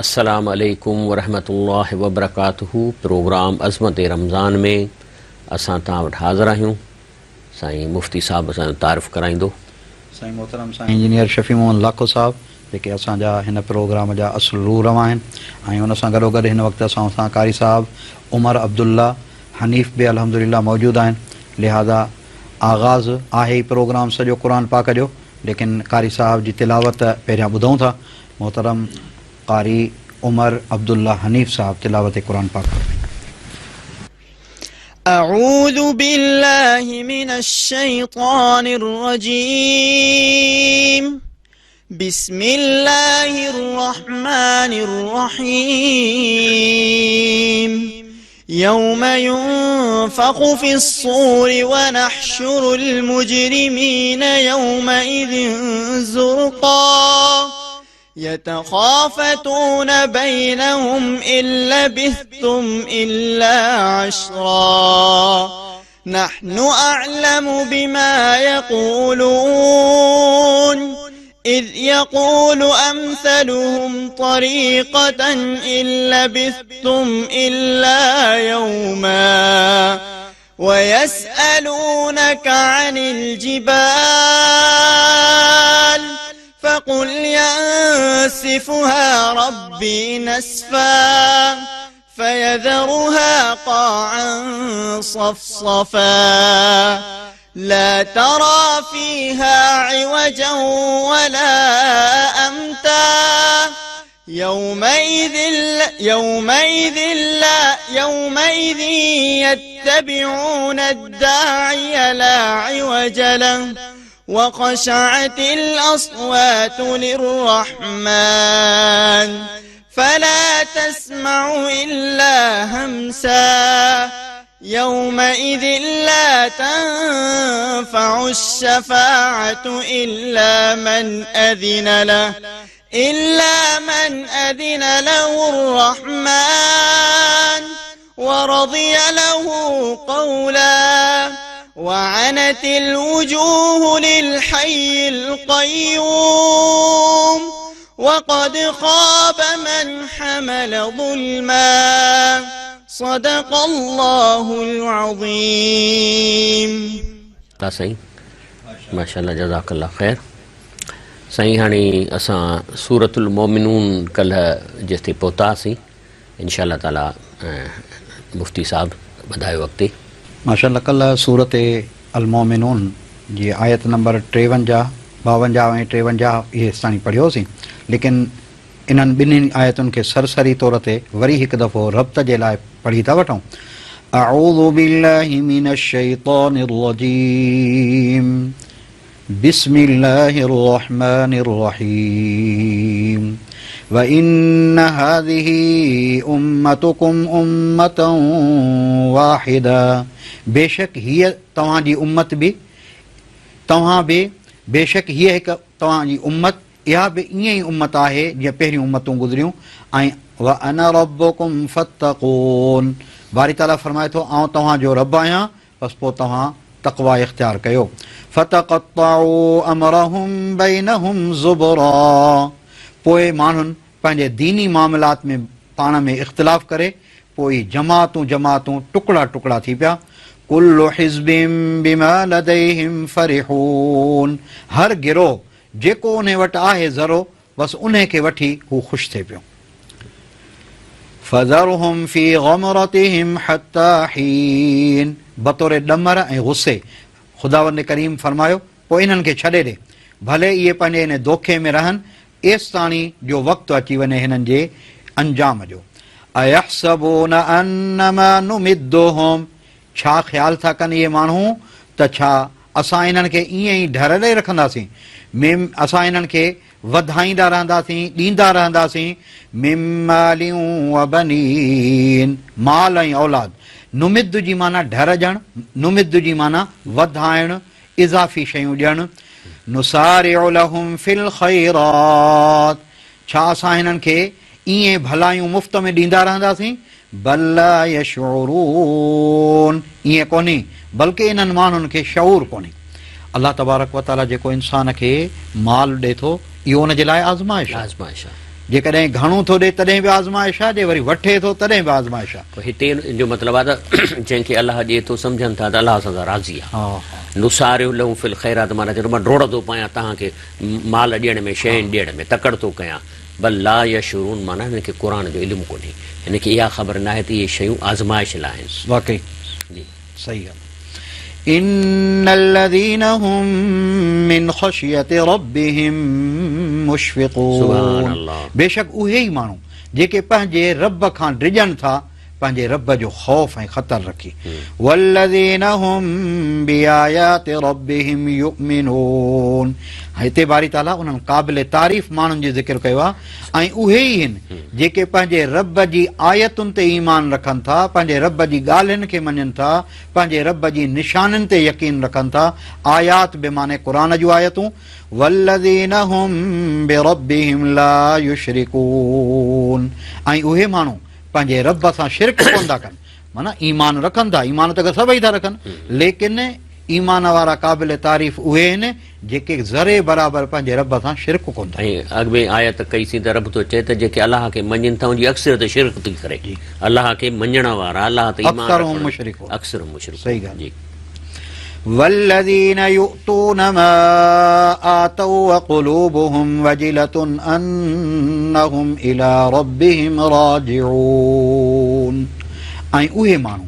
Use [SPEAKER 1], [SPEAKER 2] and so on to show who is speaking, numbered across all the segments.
[SPEAKER 1] अस्सलामु अलैकुम वरहमतुल्लाहि वबरकातुहू। प्रोग्राम अज़मत रमज़ान में असां तव्हां वटि हाज़िर आहियूं। साईं मुफ्ती साहब असांजो तारीफ़ कराईंदो।
[SPEAKER 2] साईं मोहतरम साईं इंजीनियर शफ़ी मोहम्मद लाखो साहब जेके असांजा हिन प्रोग्राम जा असुल रूह रवा आहिनि ऐं हुन सां गॾोगॾु हिन वक़्तु असां सां कारी साहब उमर अब्दुल्ला हनीफ़ बि अल्हम्दुलिल्लाह मौजूदु आहिनि। लिहाज़ा आगाज़ आहे ई प्रोग्राम सॼो क़ुरान पाक जो, लेकिन कारी साहब जी तिलावत पहिरियां ॿुधूं था। मोहतरम कारी उमर अब्दुल्ला हनीफ़ साहब तिलावत क़ुरान पाक।
[SPEAKER 3] أعوذ بالله من الشيطان الرجيم. بسم الله الرحمن الرحيم. يوم ينفخ في الصور ونحشر المجرمين يومئذ زرقا يتخافتون بينهم إن لبثتم إلا عشرا نحن أعلم بما يقولون إذ يقول أمثلهم طريقة إن لبثتم إلا يوما ويسألونك عن الجبال فقل ينسفها ربي نسفا فيذرها قاعا صفصفا لا ترى فيها عوجا ولا أمتا يومئذ يتبعون الداعي لا عوج له وخشعت الأصوات للرحمن فلا تسمع إلا همسا يومئذ لا تنفع الشفاعة إلا من أذن له الرحمن ورضي له قولا وعنت الوجوه للحي القيوم وقد خاب من حمل ظلما صدق الله العظيم.
[SPEAKER 1] साईं माशाअल्लाह जज़ाकल्लाह ख़ैर। साईं हाणे असां सूरतुल मोमिनून कल्ह जेसिताईं पहुतासीं इंशाअल्लाह ताला मुफ्ती साहब ॿुधायो अॻिते।
[SPEAKER 2] माशाअल्लाह कल्ह सूरत अल मोमिनून जी आयत नंबर 53, 52 ऐं 53 इहे ताईं पढ़ियोसीं, लेकिन इन्हनि ॿिन्हिनि आयतुनि खे सरसरी तौर ते वरी हिकु दफ़ो रब्त जे लाइ पढ़ी था वठूं। अऊज़ु बिल्लाहि मिनश शैतानिर रजीम बिस्मिल्लाहिर रहमानिर रहीम व इन्न हाज़िही उम्मतुकुम उम्मतन वाहिदा बेशक हीअ तव्हांजी उम्मत बि बेशक हीअ हिकु तव्हांजी उम्मत इहा बि ईअं ई उम्मत आहे जीअं पहिरियूं उम्मतूं गुज़रियूं। ऐं व अना रब्बुकुम फत्तक़ून बारी ताला फरमाए थो आउं तव्हांजो रब आहियां, बसि पोइ तव्हां तक़वा इख़्तियार कयो। फतक़त्तऊ अमरहुम बैनहुम ज़ुबरा पोइ माण्हुनि पंहिंजे दीनी मामलात में पाण में इख़्तिलाफ़ करे पोइ जमातूं टुकड़ा टुकड़ा थी पिया। कुल्लु हिज़्बिम बिमा लदैहिम फरिहून हर गिरोह जेको उन वटि आहे ज़रो बसि उन खे वठी हू ख़ुशि थिए पियो। फ़ज़रहुम फ़ी ग़मरतिहिम हत्ता हीन बतौर ॾमर ऐं गुस्से ख़ुदावंद करीम फरमायो पोइ इन्हनि खे छॾे ॾे, भले इहे पंहिंजे इन दोखे में रहनि एसि ताणी जो वक़्तु अची वञे हिननि जे अंजाम जो। अयहसबून अन्नमा नुमिद्दुहुम छा ख़्यालु था कनि इहे माण्हू त छा असां इन्हनि खे ईअं ई ढरले रखंदासीं, असां इन्हनि खे वधाईंदा रहंदासीं, ॾींदा रहंदासीं। मिम मालियूं व बनीन माल ऐं औलाद। नुमिद जी माना ढर ॾियणु, नुमिद जी माना वधाइणु, इज़ाफ़ी शयूं ॾियणु। नुसारिउ लहुम फिल ख़ैरात छा असां हिननि खे ईअं भलायूं मुफ़्त में ॾींदा रहंदासीं। बल ला यशऊरून ईअं कोन्हे, बल्कि इन्हनि माण्हुनि खे शऊर कोन्हे। अल्लाह तबारक व ताला जेको इंसान खे माल ॾिए थो इहो हुन जे लाइ आज़माइश आहे। जेकॾहिं घणो थो ॾे तॾहिं बि आज़माइश आहे, जे वरी वठे थो तॾहिं बि आज़माइश आहे।
[SPEAKER 1] हिते जो मतिलबु आहे त जंहिंखे अलाह ॾिए थो सम्झनि था त अलाह सां राज़ी आहे। नुसारियो लहू फिल ख़ैरात, माना चयो मां डोड़ थो पायां तव्हांखे माल ॾियण में, शइ ॾियण में, तकड़ थो कयां। बल ला यशुरून, माना हिनखे क़ुर जो इल्मु कोन्हे, हिनखे इहा ख़बर न आहे त इहे शयूं आज़माइश लाइ आहिनि।
[SPEAKER 2] वाकई
[SPEAKER 1] जी
[SPEAKER 2] सही आहे। इन्नल्लज़ीन हुम मिन ख़शियति रब्बिहिम मुशफ़िक़ून,
[SPEAKER 1] सुभान अल्लाह।
[SPEAKER 2] बेशक उहे ई माण्हू जेके पंहिंजे रब खां डिॼनि था, पंहिंजे रब जो ख़ौफ़ ऐं ख़तर रखी। वल्लज़ीन हुम बिआयाति रब्बिहिम युमिनून, हिते बारी ताला उन्हनि क़ाबिल तारीफ़ माण्हुनि जो ज़िक्र कयो आहे, ऐं उहे ई आहिनि जेके पंहिंजे रब जी आयतुनि ते ईमान रखनि था, पंहिंजे रब जी ॻाल्हियुनि खे मञनि था, पंहिंजे रब जी निशाननि ते यकीन रखनि था। आयात बि माने क़ुर जूं आयतूं। वल्लज़ीन हुम बिरब्बिहिम ला युशरिकून, ऐं उहे माण्हू पंहिंजे रब सां शिरक कोन था कनि, माना ईमान रखनि था। ईमान त सभई था रखनि, लेकिन ईमान वारा क़ाबिल तारीफ़ उहे आहिनि जेके ज़रे बराबरि पंहिंजे रब सां शिरक कोन था।
[SPEAKER 1] ऐं अॻु में आयत कईसीं त रब थो चए त जेके अलाह खे मञनि था उनजी अक्सरियत शिरक थी करे। अलाह खे मञण वारा, अलाह ते ईमान
[SPEAKER 2] अक्सरुहुम मुशरिकून,
[SPEAKER 1] अक्सरुहुम मुशरिकून।
[SPEAKER 2] सही ॻाल्हि।
[SPEAKER 1] जी।
[SPEAKER 2] वल्लज़ीन युअतून मा आतौ वक़ुलूबुहुम वजिलतुन अन्नहुम इला रब्बिहिम राजिऊन, ऐं उहे माण्हू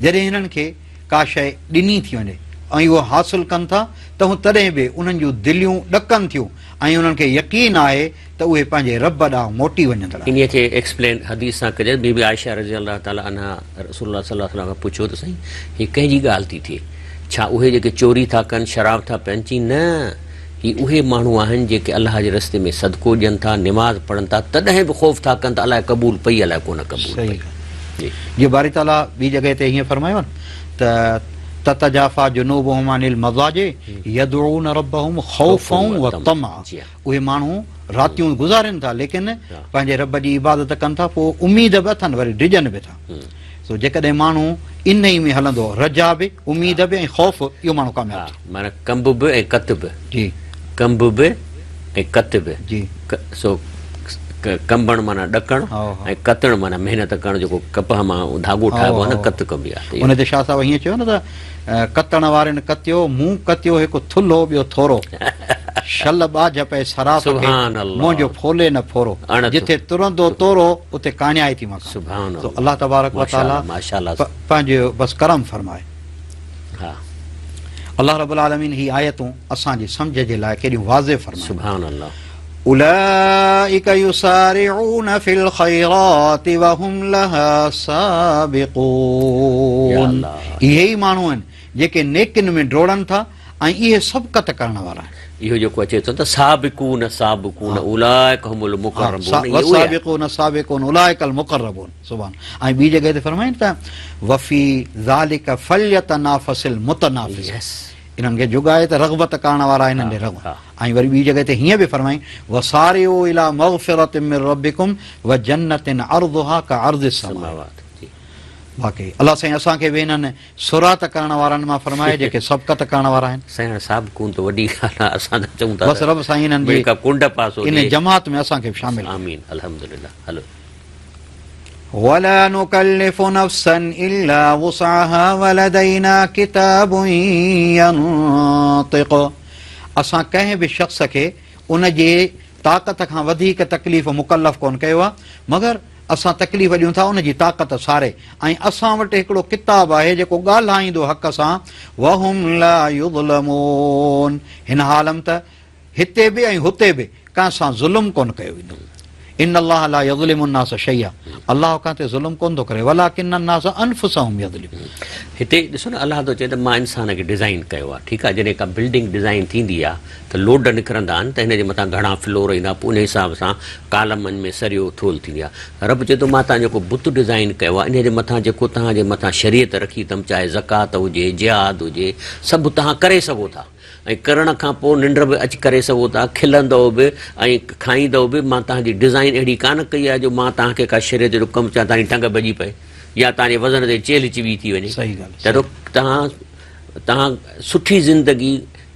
[SPEAKER 2] जॾहिं हिननि खे का शइ ॾिनी थी वञे ऐं उहो हासिल कनि था त हू तॾहिं बि उन्हनि जूं दिलियूं ॾकनि थियूं ऐं उन्हनि खे यकीन आहे त उहे पंहिंजे रब ॾांहुं मोटी वञंदड़।
[SPEAKER 1] इन्हीअ खे एक्सप्लेन हदीस सां कजे। बीबी आयशा रज़ी अल्लाह ताला अन्हा रसूलुल्लाह सल्लल्लाहु अलैहि वसल्लम खां पुछियो त सही, हीअ कंहिंजी ॻाल्हि थी थिए? छा उहे जेके चोरी था कनि, शराब था पियनि? चई न, ही उहे माण्हू आहिनि जेके अलाह जे रस्ते में सदको ॾियनि था, निमाज़ पढ़नि था, तॾहिं बि ख़ौफ़ था कनि त अलाए क़बूल पई अलाए कोन क़बूल पई।
[SPEAKER 2] जी बारी ताला ॿी जॻह ते हीअं फरमायो त ततजाफा जुनूबुहुम अनिल मज़ाजि यदऊन रब्बहुम ख़ौफ़न व तमअ, उहे माण्हू रातियूं गुज़ारनि था लेकिन पंहिंजे रब जी इबादत कनि था, पोइ उमीद बि अथनि, वरी डिॼनि बि था। सो जेकॾहिं माण्हू इन ई में हलंदो, रजा बि, उमीद बि ऐं ख़ौफ़, इहो माण्हू कामयाबु।
[SPEAKER 1] माना कंब बि ऐं कत बि।
[SPEAKER 2] जी
[SPEAKER 1] कंब बि ऐं कत बि।
[SPEAKER 2] जी
[SPEAKER 1] सो कंबण माना ॾकण ऐं कतण माना महिनत करणु, जेको कपह मां धाॻो ठाहिबो आहे न, कत कबी आहे।
[SPEAKER 2] उन ते शाह साहिब हीअं चयो न त कतण वारनि कतियो, मूं कतियो हिकु थुल्हो ॿियो थोरो, शल बाज पे सराफ खे मुंहिंजो फोले न फोरो, जिथे तुरंदो तोरो उते कान्याई थी मकान।
[SPEAKER 1] सुभान
[SPEAKER 2] अल्लाह। अल्लाह तबारक व तआला पंहिंजो बस करम फरमाए।
[SPEAKER 1] हा,
[SPEAKER 2] अल्लाह रब्बुल आलमीन ही आयतूं असांजी सम्झ जे लाइ केॾियूं वाज़े फरमाए।
[SPEAKER 1] सुभान अल्लाह।
[SPEAKER 2] उलाइक युसारिऊन फिल खैराति व हुम लहा साबिकून, इहे ई माण्हू आहिनि जेके नेकिन में डोड़नि था ऐं इहे सबक़त करण वारा आहिनि। इहो
[SPEAKER 1] जेको अचे थो त साबिकून साबिकून उलाइक हुमुल मुक़र्रबून,
[SPEAKER 2] साबिकून साबिकून उलाइकल मुक़र्रबून। सुभान। ऐं ॿी जॻह ते फरमाइनि था वफ़ी ज़ालिक फल्यतनाफ़सिल मुतनाफ़िस, इन्हनि खे जुगाए त रग़बत करण वारा हिननि ॾे रग़बत। ऐं वरी ॿी जॻह ते हीअं बि फरमाई वसारियो इला मग़फ़िरतिन मिन रब्बिकुम व जन्नतिन अर्दुहा कअर्दिस समावात। बाक़ी अल्लाह साईं असांखे बि हिननि सुरात करण वारनि मां फरमाए जेके सबक़त करण वारा आहिनि।
[SPEAKER 1] साईं साबिकून त वॾी ॻाल्हि आहे, असां त चऊं था
[SPEAKER 2] बसि रब साईं हिननि जी
[SPEAKER 1] कुंड पासो
[SPEAKER 2] इन जमात में असांखे बि शामिल।
[SPEAKER 1] आमीन अल्हम्दुलिल्लाह। हलो।
[SPEAKER 2] वला नुकल्लिफु नफ्सन इल्ला वुसअहा वलदैना किताबुन यंतिक़, असां कंहिं बि शख़्स खे उन जे ताक़त खां वधीक तकलीफ़ मुकल्लफ़ कोन कयो आहे, मगर असां तकलीफ़ ॾियूं था उन जी ताक़त सारे। ऐं असां वटि हिकिड़ो किताबु आहे जेको ॻाल्हाईंदो हक़ सां, वहुम ला युज़लमून, हिन हालम त हिते बि ऐं हुते बि कंहिं सां ज़ुल्म कोन कयो वेंदो। इन अल्लाह ला यज़लिमु अन्नास शैया, अल्लाह कां ते ज़ुल्म कोन थो करे, वलाकिन अन्नास अनफुसहुम यज़लिमून।
[SPEAKER 1] हिते ॾिसो न, अल्लाह थो चए त मां इंसान खे डिज़ाइन कयो आहे, ठीकु आहे। जॾहिं का बिल्डिंग डिज़ाइन थींदी आहे त लोड निकिरंदा आहिनि त हिन जे मथां घणा फ्लोर ईंदा, पोइ उन हिसाब सां कालमनि में सरियो थोल थींदी आहे। रब चए थो मां तव्हां जेको बुत डिज़ाइन कयो आहे, इन जे मथां जेको तव्हांजे मथां शरीयत रखी अथमि, चाहे ज़कात हुजे, जिहाद हुजे, सभु तव्हां करे सघो था। ऐं करण खां पोइ निंड बि अची करे सघो था, खिलंदव बि ऐं खाईंदव बि। मां तव्हांजी डिज़ाइन अहिड़ी कान कई आहे जो मां तव्हांखे का शरीयत जो कमु चां तव्हांजी टंग भॼी पए या तव्हांजे वज़न ते चेल चिवी थी वञे।
[SPEAKER 2] सही ॻाल्हि।
[SPEAKER 1] त तव्हां सुठी ज़िंदगी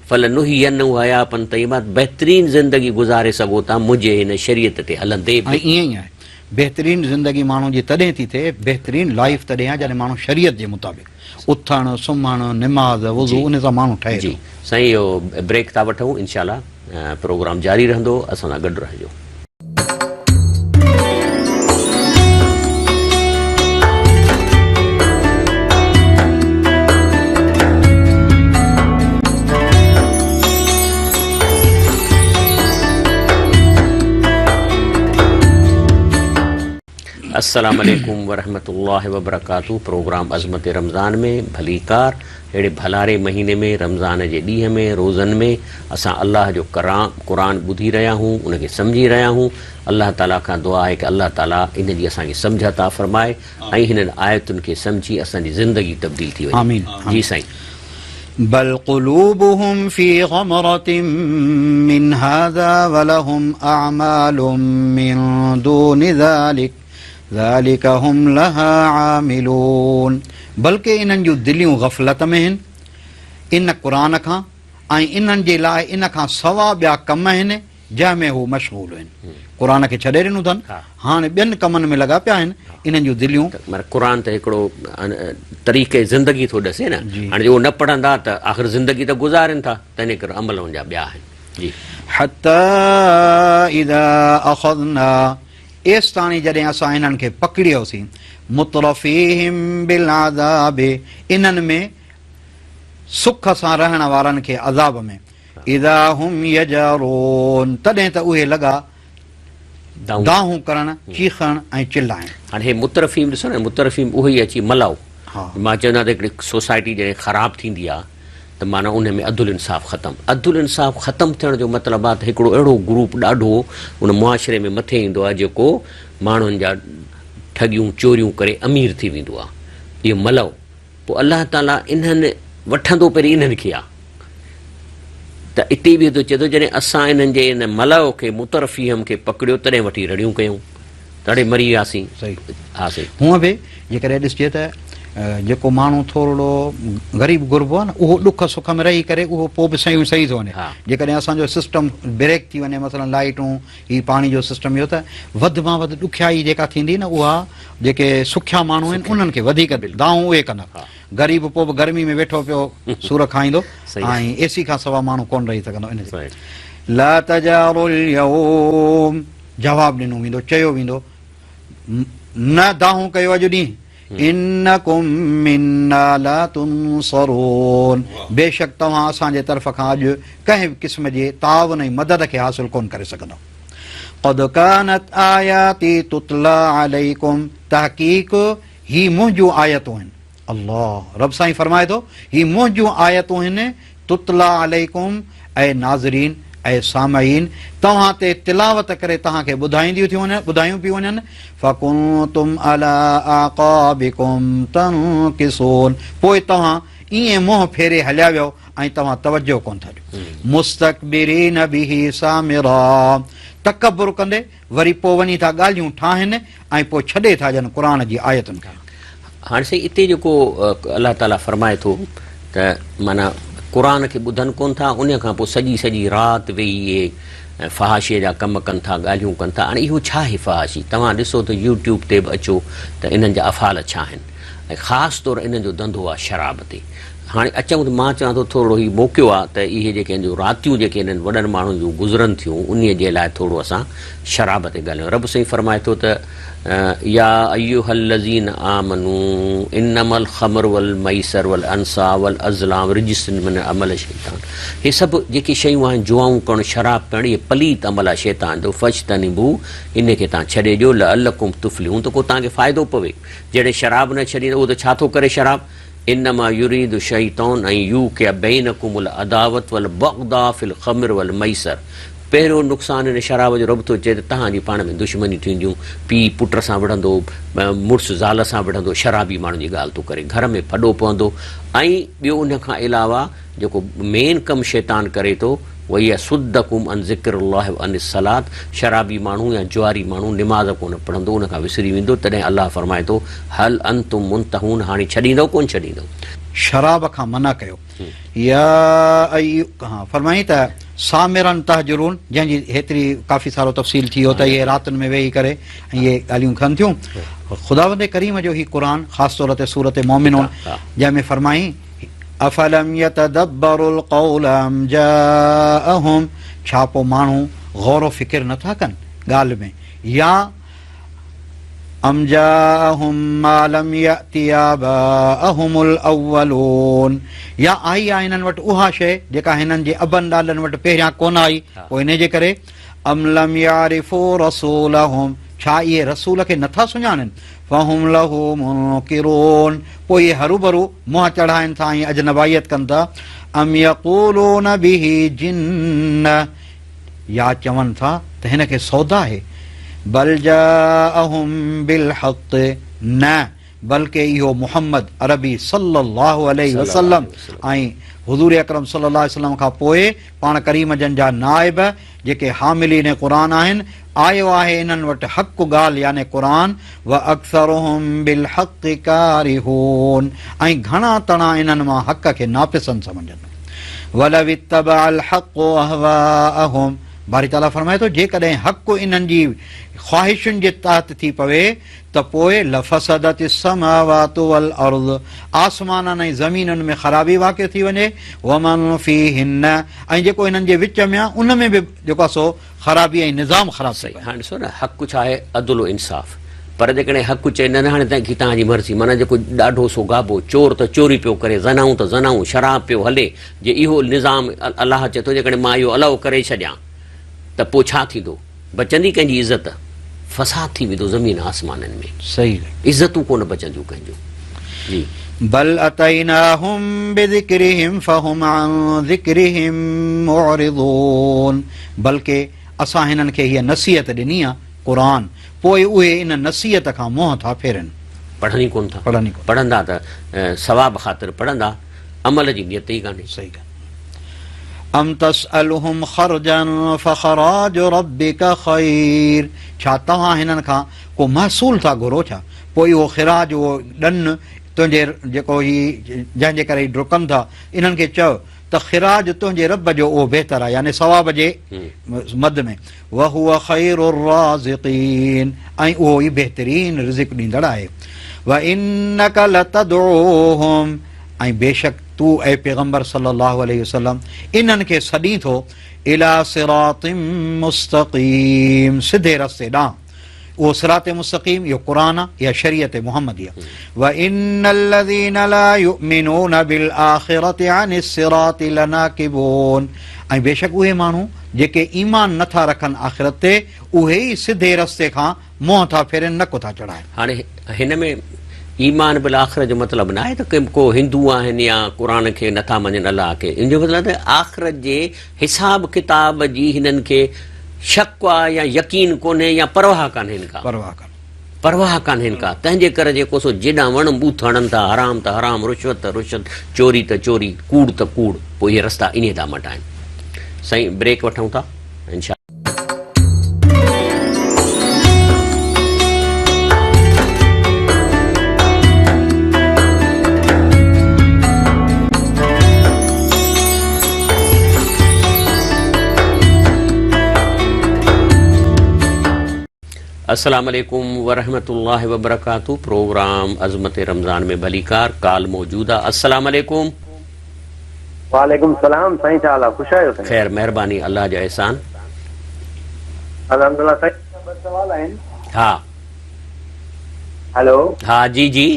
[SPEAKER 1] फलनुहियन्नहु हयातन तय्यबा, बहितरीन ज़िंदगी गुज़ारे सघो था मुंहिंजे हिन शरीयत ते हलंदे
[SPEAKER 2] ऐं
[SPEAKER 1] बि।
[SPEAKER 2] ईअं ई आहे, बहितरीन ज़िंदगी माण्हू जी तॾहिं थी थिए, बहितरीन लाइफ तॾहिं आहे जॾहिं माण्हू शरीयत जे मुताबिक़ उथणु सुम्हणु निमाज़ वुज़ू उन सां माण्हू ठहे
[SPEAKER 1] जी
[SPEAKER 2] थो।
[SPEAKER 1] साईं, इहो ब्रेक था वठूं, इंशाल्लाह प्रोग्राम जारी रहंदो, असां सां गॾु रहिजो। अस्सलाम वालेकुम वरहमतुल्लाहि वबरकातुहू। प्रोग्राम अज़मत रमज़ान में भली कार, अहिड़े भलारे महीने में रमज़ान जे ॾींहं में रोज़नि में असां अल्लाह जो क़ुरान ॿुधी रहिया हूं, उनखे सम्झी रहिया हूं। अल्लाह ताला खां दुआ आहे कि अल्लाह ताला इन जी असांखे सम्झ अता फ़रमाए ऐं हिननि आयतुनि खे सम्झी असांजी ज़िंदगी तब्दील थी वञे।
[SPEAKER 2] आमीन।
[SPEAKER 1] जी साईं।
[SPEAKER 2] बल क़ुलूबुहुम फ़ी ग़मरतिन मिन हाज़ा वलहुम अअमालुम मिन दूनि ज़ालिक हुम लहा आमिलून। बल्कि इन्हनि जूं दिलियूं ग़फ़लत में आहिनि इन क़ुरान खां, ऐं इन्हनि जे लाइ इन खां सवा ॿिया कम आहिनि जंहिंमें हू मशगूल आहिनि। क़ुरान खे छॾे ॾिनो अथनि, हाणे ॿियनि कमनि में लॻा पिया आहिनि। इन्हनि जूं दिलियूं,
[SPEAKER 1] क़ुरान त हिकिड़ो तरीक़े ज़िंदगी थो ॾसे न, हाणे उहो न पढ़ंदा त आख़िर ज़िंदगी त गुज़ारनि था, तंहिं करे अमल हुनजा ॿिया आहिनि। जी
[SPEAKER 2] हत्ता इज़ा अख़ज़ना, एसि ताणी जॾहिं असां इन्हनि खे पकड़ियोसीं, मुतरफ़ीहिम बिल अज़ाब, इन्हनि में सुख सां रहण वारनि खे अज़ाब में, इज़ा हुम यजरून, तॾहिं त उहे लॻा दाहूं करण, चीखण ऐं चिल्लाइण।
[SPEAKER 1] हाणे हे मुतरफ़ीम ॾिसो न, मुतरफ़ीम उहो ई अची मलाओ। मां चवंदा त हिकिड़ी सोसाइटी जॾहिं ख़राबु थींदी आहे त माना उन में अदुल इंसाफ़ ख़तमु। अदुल इंसाफ़ ख़तमु थियण जो मतिलबु आहे त हिकिड़ो अहिड़ो ग्रुप ॾाढो उन मुआशिरे में मथे ईंदो आहे जेको माण्हुनि जा ठगियूं चोरियूं करे अमीर थी वेंदो आहे। इहो मलव पोइ अलाह ताला इन्हनि वठंदो पहिरीं इन्हनि खे आहे। त इते बि थो चए थो जॾहिं असां इन्हनि जे इन मलव खे मुतरफ़ीहम खे पकड़ियो तॾहिं वठी रड़ियूं कयूं, तॾहिं मरी वियासीं।
[SPEAKER 2] सही
[SPEAKER 1] हा साईं।
[SPEAKER 2] हूअं बि जेकॾहिं ॾिसिजे त जेको माण्हू थोरो ग़रीब गुरबो आहे न, उहो ॾुख सुख में रही करे उहो पोइ बि सही सही थो वञे। जेकॾहिं असांजो सिस्टम ब्रेक थी वञे, मसइलन लाइटूं ही पाणी जो सिस्टम, इहो त वधि मां वधि ॾुखियाई जेका थींदी न, उहा जेके सुखिया माण्हू आहिनि उन्हनि खे वधीक दाऊं उहे कंदा। ग़रीब पोइ बि गर्मी में वेठो पियो सूर खाईंदो, ऐं एसी खां सवाइ माण्हू कोन रही सघंदो। इन ला तजारुल यौम, जवाबु ॾिनो वेंदो, चयो वेंदो न दाहूं कयो अॼु ॾींहुं, इन्नकुम मिन्ना ला तुनसरून, बेशक तव्हां असांजे तरफ़ खां अॼु कंहिं बि क़िस्म जे तावन ऐं मदद खे हासिल कोन करे सघंदो। क़द कानत आयाती तुतला अलैकुम, तहक़ीक़ ही मुंहिंजूं आयतूं आहिनि। अल्लाह रब साईं फरमाए थो, ही मुंहिंजूं आयतूं आहिनि, तुतला अलैकुम ऐं नाज़रीन ऐं सामईन, तव्हां ते तिलावत करे तव्हांखे ॿुधायूं पियूं वञनि। फकुंतुम अला आक़ाबिकुम तनकिसून, पोइ तव्हां ईअं मुंहुं फेरे हलिया वियो ऐं तव्हां तवजो कोन था ॾियो। मुस्तकबिरीन बिही सामिरा, तकबुर कंदे वरी पोइ वञी था ॻाल्हियूं ठाहिनि ऐं पोइ छॾे था ॼण क़ुरान जी आयतुनि खे।
[SPEAKER 1] हाणे साईं इते जेको अलाह ताला फरमाए थो त माना क़ुरान खे ॿुधनि कोन था, उन खां पोइ सॼी राति वेही इहे फहाशीअ जा कम कनि था, ॻाल्हियूं कनि था। हाणे इहो छा आहे फहाशी? तव्हां ॾिसो त यूट्यूब ते बि अचो त इन्हनि जा अफ़ाल छा आहिनि, ऐं ख़ासि तौरु इन्हनि जो धंधो आहे शराब ते। हाणे अचूं त मां चवां थो थोरो ई मौक़ियो आहे त इहे जेके रातियूं जेके इन्हनि वॾनि माण्हुनि जूं गुज़रनि थियूं, उन जे लाइ थोरो असां शराब ते ॻाल्हायूं। रब साईं फरमाए थो त या अय्युहल्लज़ीन आमनू इन्नमल ख़मर वल मैसर वल अंसाब वल अज़लाम रिजिसन मिन अमल शैतान, हे सभु जेके शयूं आहिनि, जुआऊं करणु, शराब पीअणु, इहे पलीत अमल आहे शैतान जो। फज्तनिबू, इन खे तव्हां छॾे ॾियो, लअल्लकुम तुफ़्लिहून, त को तव्हांखे फ़ाइदो पवे। जॾहिं शराब न छॾींदो उहो त छा थो करे शराब? इन्नमा युरीदु शैतान ऐं यूक़िअ बैनकुमुल अदावत वल बग़दा फिल ख़मर वल मैसर, पहिरियों नुक़सानु हिन शराब जो रब थो चए त तव्हांजी पाण में दुश्मनी थींदियूं, पीउ पुट सां विढ़ंदो, मुड़ुसु ज़ाल सां विढ़ंदो, शराबी माण्हुनि जी ॻाल्हि थो करे, घर में फॾो पवंदो। ऐं ॿियो उन खां अलावा जेको मेन कमु शैतान करे थो, वही आहे सुद्दकुम अन ज़िक्रिल्लाहि व अनिस सलात, शराबी माण्हू या जुआरी माण्हू निमाज़ कोन पढ़ंदो, उन खां विसरी वेंदो। तॾहिं अलाह फरमाए थो हल अंतुम मुंतहून, हाणे छॾींदव कोन छॾींदव?
[SPEAKER 2] शराब खां मना कयो। फरमाई त सामिरन तहजरून, जंहिंजी हेतिरी काफ़ी सारो तफ़सील थी वियो त इहे रातिनि में वेही करे इहे ॻाल्हियूं कनि थियूं। ख़ुदावंद करीम जो ही क़ुरान ख़ासि तौर ते सूरत मोमिनून जंहिंमें फरमाई अफलम यतदब्बरुल क़ौल अम जाअहुम, छा पोइ माण्हू गौर फ़िकिर नथा कनि ॻाल्हि में, या अम जाअहुम मा लम यअति आबाअहुमुल अव्वलून, या आई आहे हिननि वटि उहा शइ जेका हिननि जे अबनि ॾाॾनि वटि पहिरियां कोन आई, पोइ इन जे करे अम लम यारिफू रसूलहुम, छा इहे रसूल खे नथा सुञाणनि, फहुम लहू मुनकिरून, पोइ इहे हरूभरू मुंहं चढ़ाइनि था ऐं अजनबाइयत कनि था। अम यक़ूलून बिही जिन्न, या चवनि था त हिन खे सौदा आहे। बल जाअहुम बिल हक़, न बल्कि इहो मुहम्मद अरबी सल्लल्लाहु अलैहि वसल्लम ऐं हुज़ूर अकरम सल्लल्लाहु अलैहि वसल्लम खां पोइ पाण करीम जन जा नाइब जेके हामिलीन क़ुरान आहिनि, आयो आहे इन्हनि वटि हक़ ॻाल्हि यानी क़ुरान। व अक्सरुहुम बिल हक़ कारिहून, ऐं घणा तणा इन्हनि मां हक़ खे नापिसंद सम्झनि। वलव इत्तबअल हक़ अहवाअहुम, बारी ताला फरमाए थो जेकॾहिं हक़ इन्हनि जी ख़्वाहिशुनि जे तहत थी पवे त पोइ लफ़सदतिस समावातु वल अर्ज़, आसमाननि ऐं ज़मीननि में ख़राबी वाक़िअ थी वञे। वमन फ़ीहिन्न, ऐं जेको हिननि जे विच में आहे उन में बि जेको आहे सो ख़राबी ऐं निज़ाम ख़राबु
[SPEAKER 1] सही। हाणे ॾिसो न, हक़ु छा आहे, अदुल इंसाफ़। पर जेकॾहिं हक़ु चए न हाणे तव्हांजी तव्हांजी मर्ज़ी, माना जेको ॾाढो सो गाबो चोर त चोरी पियो करे, ज़नाऊं त ज़नाऊं, शराब पियो हले, जे इहो निज़ाम अलाह चए थो जेकॾहिं मां इहो अलाउ करे छॾियां त पोइ छा थींदो, बचंदी कंहिंजी इज़त, फसाद थी वेंदो ज़मीन आसमाननि में,
[SPEAKER 2] सही,
[SPEAKER 1] इज़तूं कोन बचंदियूं कंहिंजूं। जी
[SPEAKER 2] बल अतैनाहुम बिज़िक्रिहिम फहुम अन ज़िक्रिहिम मुअरिदून, बल्कि असां हिननि खे हीअ नसीहत ॾिनी आहे क़ुरान, पोइ उहे इन नसीहत खां मुंहं था फेरनि,
[SPEAKER 1] पढ़नि ई कोन था। पढ़ंदा त सवाब ख़ातिर पढ़ंदा, अमल जी नियत ई कान्हे।
[SPEAKER 2] सही ॻाल्हि। अम तसअलुहुम खर्जन फखराजु रब्बिका खैर, छा तव्हां हिननि खां को महसूल था घुरो छा, पोइ इहो ख़िराज उहो ॾनु तुंहिंजे जेको ही जंहिंजे करे डुकनि था, इन्हनि खे चओ त ख़िराज तुंहिंजे रब जो उहो बहितर आहे, यानी सवाब जे मद में। वहुव खैरुर राज़िक़ीन, ऐं उहो ई बहितरीन रिज़िक़ ॾींदड़ आहे। व इन्नक लतदउहुम, ऐं बेशक तू ऐं पैगंबर सल्लल्लाहु अलैहि वसल्लम इन्हनि खे सॾी थो इला सिरातिम मुस्तक़ीम, सिधे रस्ते ॾांहुं। उहो सिरात मुस्तक़ीम इहो क़ुरान आहे, इहा शरीयत मुहम्मदी आहे। व इन्नल लज़ीन ला युमिनून बिल आख़िरति अनिस सिराति लनाकिबून, ऐं बेशक उहे माण्हू जेके ईमान नथा रखनि आख़िरत ते, उहे ई सिधे रस्ते खां मुंहं था फेरनि, नको था चढ़ाइनि।
[SPEAKER 1] हाणे हिन में ईमान बिल आख़िरत जो मतिलबु न आहे त को हिंदू आहिनि या क़ुरान खे नथा मञनि अलाह खे, इन जो मतिलबु आहे त आख़िरत जे हिसाब किताब जी हिननि खे शक आहे या यकीन कोन्हे या परवाह कान्हे का, परवाह कान्हे का, तंहिंजे करे जेको सो जेॾां वण बूथ हणनि था, हराम त हराम, रुश्वत त रुश्वत, चोरी त चोरी, कूड़ त कूड़, पोइ इहे रस्ता इन था मटाइनि। साईं ब्रेक वठूं था इंशा। अस्सलाम वालेकुम वरहमतुल्लाहि वबरकातुहू। प्रोग्राम अज़मत रमज़ान में भलीकार काल मौजूदा। अस्सलाम वालेकुम।
[SPEAKER 4] वालेकुम सलाम साईं, छा हाल आहे? ख़ुश आहियो साईं?
[SPEAKER 1] ख़ैर महिरबानी, अल्लाह जो एहसान।
[SPEAKER 4] अल्हम्दुलिल्लाह साईं, ॿ सवाल आहिनि।
[SPEAKER 1] हा
[SPEAKER 4] हेलो,
[SPEAKER 1] हा जी जी।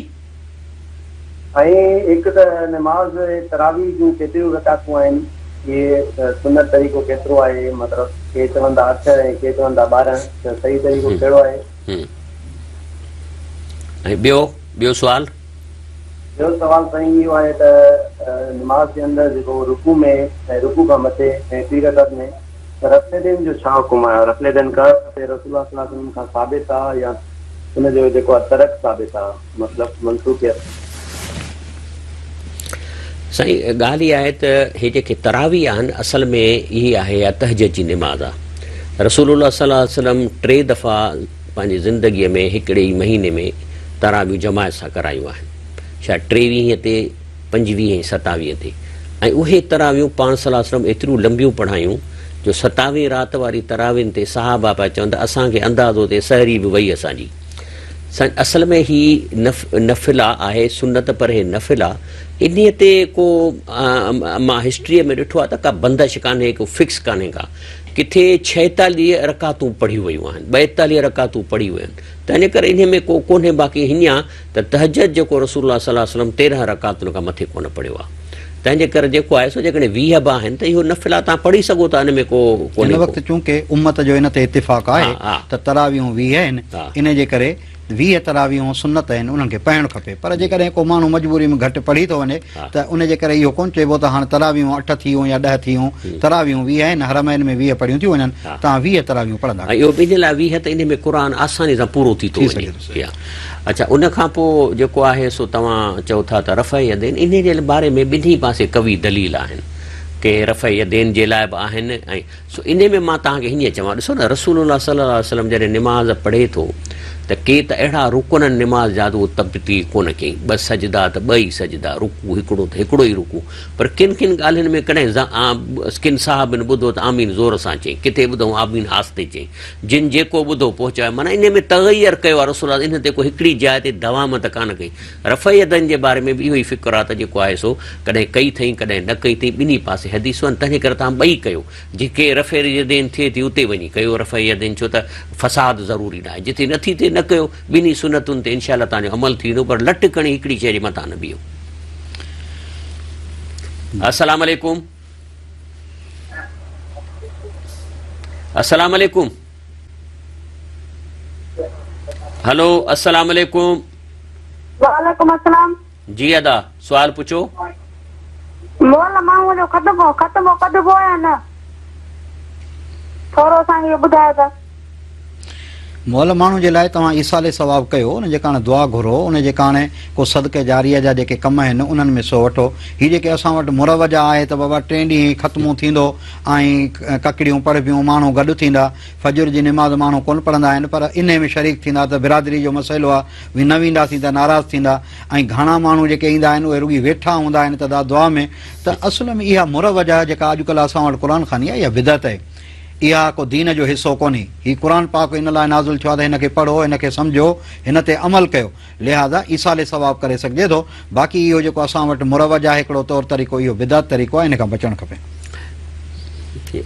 [SPEAKER 4] साईं हिकु त नमाज़ तरावी जूं केतिरियूं रकातूं आहिनि, ये सुन्नत तरीक़ो केतिरो आहे, मतिलबु के चवंदा 8 ऐं के चवंदा 12, त सही तरीक़ो कहिड़ो आहे?
[SPEAKER 1] ऐं ॿियो सुवाल?
[SPEAKER 4] ॿियो सवाल साईं इहो आहे त नमाज़ जे अंदरि जेको रुकू में ऐं रुकू खां मथे ऐं टी रकात में रफ़लेदन जो छा हुकुम आहे? रफ़लेदन का रसूलुल्लाह सल्लल्लाहु अलैहि वसल्लम खां साबित आहे या हुनजो जेको आहे तर्क साबित आहे, मतिलबु मनसूखियत?
[SPEAKER 1] साईं ॻाल्हि इहा आहे त हे जेके तरावी आहिनि असल में इहा आहे या तहजद जी निमाज़ आहे। रसूलुल्लाह सल्लल्लाहु अलैहि वसल्लम 3 दफ़ा पंहिंजी ज़िंदगीअ में हिकिड़े ई महीने में तरावियूं जमायत सां करायूं आहिनि। छा 23 ते 25 ऐं 27 ते ऐं उहे तरावियूं पाण सलाह सलम एतिरियूं लंबियूं पढ़ायूं जो 27 राति वारी तरावियुनि ते सहाबा पिया चवनि त असांखे अंदाज़ो थिए सहरी बि वई असांजी। असल में ही नफ़िला आहे सुनत पर हे नफ़िला इन ते को मां हिस्ट्रीअ में ॾिठो आहे त का बंदिश कान्हे को फिक्स कान्हे का किथे 46 रकातूं पढ़ियूं वयूं आहिनि 42 रकातूं पढ़ी वियूं आहिनि त इन करे इन में को कोन्हे। बाक़ी हीअं त तहजद जेको रसूलुल्लाह सल्लल्लाहु अलैहि वसल्लम 13 रकातुनि खां मथे कोन पढ़ियो आहे। तंहिंजे करे जेको आहे सो जेकॾहिं 20 बि आहिनि त इहो नफ़िला तव्हां पढ़ी सघो था। इन में को
[SPEAKER 2] हिन वक़्तु चूंकि उम्मत जो इन ते इतिफ़ाक़ आहे त तरावियूं 20 आहिनि, इन जे करे 20 तरावियूं सुनत आहिनि उन्हनि खे पढ़णु खपे। पर जेकॾहिं को माण्हू मजबूरी में घटि पढ़ी थो वञे त उन जे करे इहो कोन चइबो त हाणे तरावियूं 8 थियूं या 10 थियूं, तरावियूं 20 आहिनि, हरमैन में 20 पढ़ियूं थियूं वञनि, तव्हां 20 तरावियूं पढ़ंदा।
[SPEAKER 1] इहो ॿिनि लाइ 20 त इन में क़ुर आसानी सां पूरो थी थो वञे। अच्छा, उन खां पोइ जेको आहे सो तव्हां चओ था त रफ़ यदैन, इन जे बारे में ॿिन्ही पासे कवि दलील आहिनि के रफ़ यदैन जे लाइ बि आहिनि। ऐं सो इन में मां तव्हांखे हीअं चवां, ॾिसो न रसूलुल्लाह सल्लल्लाहु अलैहि वसल्लम जॾहिं निमाज़ पढ़े थो त के त अहिड़ा रुकननि निमाज़ जा उहो तब्दील कोन कयईं, 2 सजदा त 2 ई सजदा, रुकू हिकिड़ो त हिकिड़ो ई रुकू। पर किन किन ॻाल्हियुनि में कॾहिं किन साहिबनि ॿुधो त आमीन ज़ोर सां चई, किथे ॿुधो आमीन आस्ते चई, जिन जेको ॿुधो पहुचायो। माना इन में तग़य्युर कयो आहे रसूल, इन ते को हिकिड़ी जाइ ते दवाम त कान कई। रफ़ यदैन जे बारे में बि इहो ई फ़िक्र आहे त जेको आहे सो कॾहिं कई अथई कॾहिं न कई अथई, ॿिन्ही पासे हदीसूं आहिनि। तंहिंजे करे तव्हां ॿई कयो, जिते रफ़ यदैन थिए थी उते वञी कयो रफ़ यदैन, छो त फ़साद ज़रूरी न आहे। जिते नथी थिए न कयो, ॿिन्ही सुनतुनि ते इनशा अल्लाह तव्हांजो अमल थी वेंदो, पर लट खणी हिकिड़ी शइ जे मथां न बीहो। अस्सलाम वालेकुम। अस्सलाम वालेकुम। हेलो अस्सलाम वालेकुम।
[SPEAKER 5] वालेकुम अस्सलाम।
[SPEAKER 1] जी अदा, सवाल पूछो।
[SPEAKER 5] मोल माण्हूअ जो ख़तमो या न, थोरो असांखे ॿुधायो त।
[SPEAKER 2] मोल माण्हू जे लाइ तव्हां ईसाले सवाब कयो, उन जे कारण दुआ घुरो, उन जे कारण को सदके जारीअ जा जेके कम आहिनि उन्हनि में सो वठो। हीअ जेके असां वटि मुरवजा आहे त बाबा 3 ॾींहं ख़त्मो थींदो ऐं ककड़ियूं पढ़बियूं, माण्हू गॾु थींदा, फजर जी निमाज़ माण्हू कोन पढ़ंदा आहिनि पर इन में शरीक थींदा त बिरादरी जो मसइलो आहे, न वेंदासीं त नाराज़ थींदा। ऐं घणा माण्हू जेके ईंदा आहिनि उहे रुॻी वेठा हूंदा आहिनि त दुआ में। त असुल में इहा मुरवजा जेका अॼुकल्ह असां वटि क़ुर खानी आहे इहा बिदअत आहे, इहा को दीन जो हिसो कोन्हे। हीउ क़ुर पाक इन लाइ नाज़िल थियो आहे त हिन खे पढ़ो, हिन खे सम्झो, हिन ते अमल कयो, लिहाज़ा ईसाले सवाब करे सघिजे थो। बाक़ी इहो जेको असां वटि मुरवज आहे हिकिड़ो तौर तरीक़ो, इहो बिदअत तरीक़ो आहे, इन खां बचणु खपे।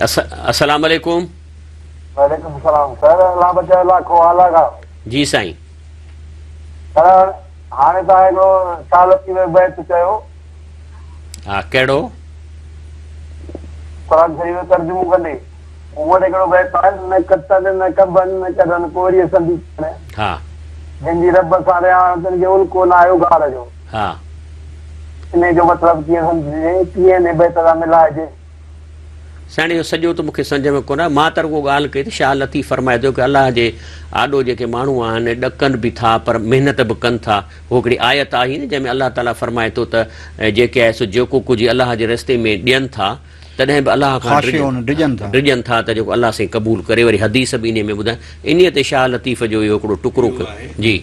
[SPEAKER 1] अस्सलाम वालेकुम।
[SPEAKER 6] वालेकुम सलाम। सर अल्लाह बचाए लाखो आला का।
[SPEAKER 1] जी साईं।
[SPEAKER 6] सर हाणे तव्हां हिकिड़ो साल थी वियो बैत चयो,
[SPEAKER 1] हा कहिड़ो?
[SPEAKER 6] क़ुर शरीफ़ जो तर्जुमो कंदे उहो हिकिड़ो बैत आहे, न कतनि न कबनि न कढनि कोरीअ संदी,
[SPEAKER 1] हा,
[SPEAKER 6] जंहिंजी रब सां रियाणतनि खे उल्को न आयो गार जो।
[SPEAKER 1] हा,
[SPEAKER 6] इन जो मतिलबु कीअं सम्झिजे, कीअं इन बैत सां मिलाइजे?
[SPEAKER 1] साईं इहो सॼो त मूंखे सम्झ में कोन आहे, मां त रुॻो ॻाल्हि कई त शाह लतीफ़ फरमाए थो की अलाह जे आॾो जेके माण्हू आहिनि ॾकनि बि था पर महिनत बि कनि था। उहो हिकिड़ी आयत आहे न जंहिंमें अलाह ताला फरमाए थो त जेके आहे सो जेको कुझु अलाह जे रस्ते में ॾियनि था तॾहिं बि अलाह खां डिॼनि था त जेको अलाह सां कबूल करे। वरी हदीस बि इन में ॿुधाए, इन ते शाह लतीफ़ जो इहो हिकिड़ो टुकड़ो जी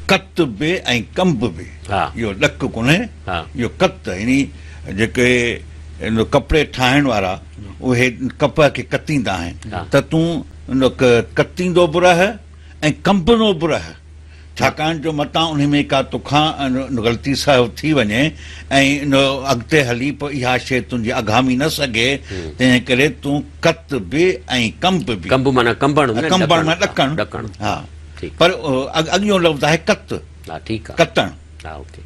[SPEAKER 7] कत बि ऐं कंब बि, इहो ॾक कोन्हे, इहो कत यानी जेके कपिड़े ठाहिण वारा उहे कप खे कतींदा आहिनि त तूं कतींदो बि रह ऐं कंबंदो बि रह, छाकाणि जो मतां उन में का तोखां ग़लती सां थी वञे ऐं अॻिते हली पोइ इहा शइ तुंहिंजी अघामी न सघे, तंहिं करे तूं कत बि ऐं कंब बि, कंब माना ॾकणु, हा, पर अॻियो लफ़्ज़ आहे कत,
[SPEAKER 1] ठीकु आहे,
[SPEAKER 7] कतण।
[SPEAKER 1] हा ओके,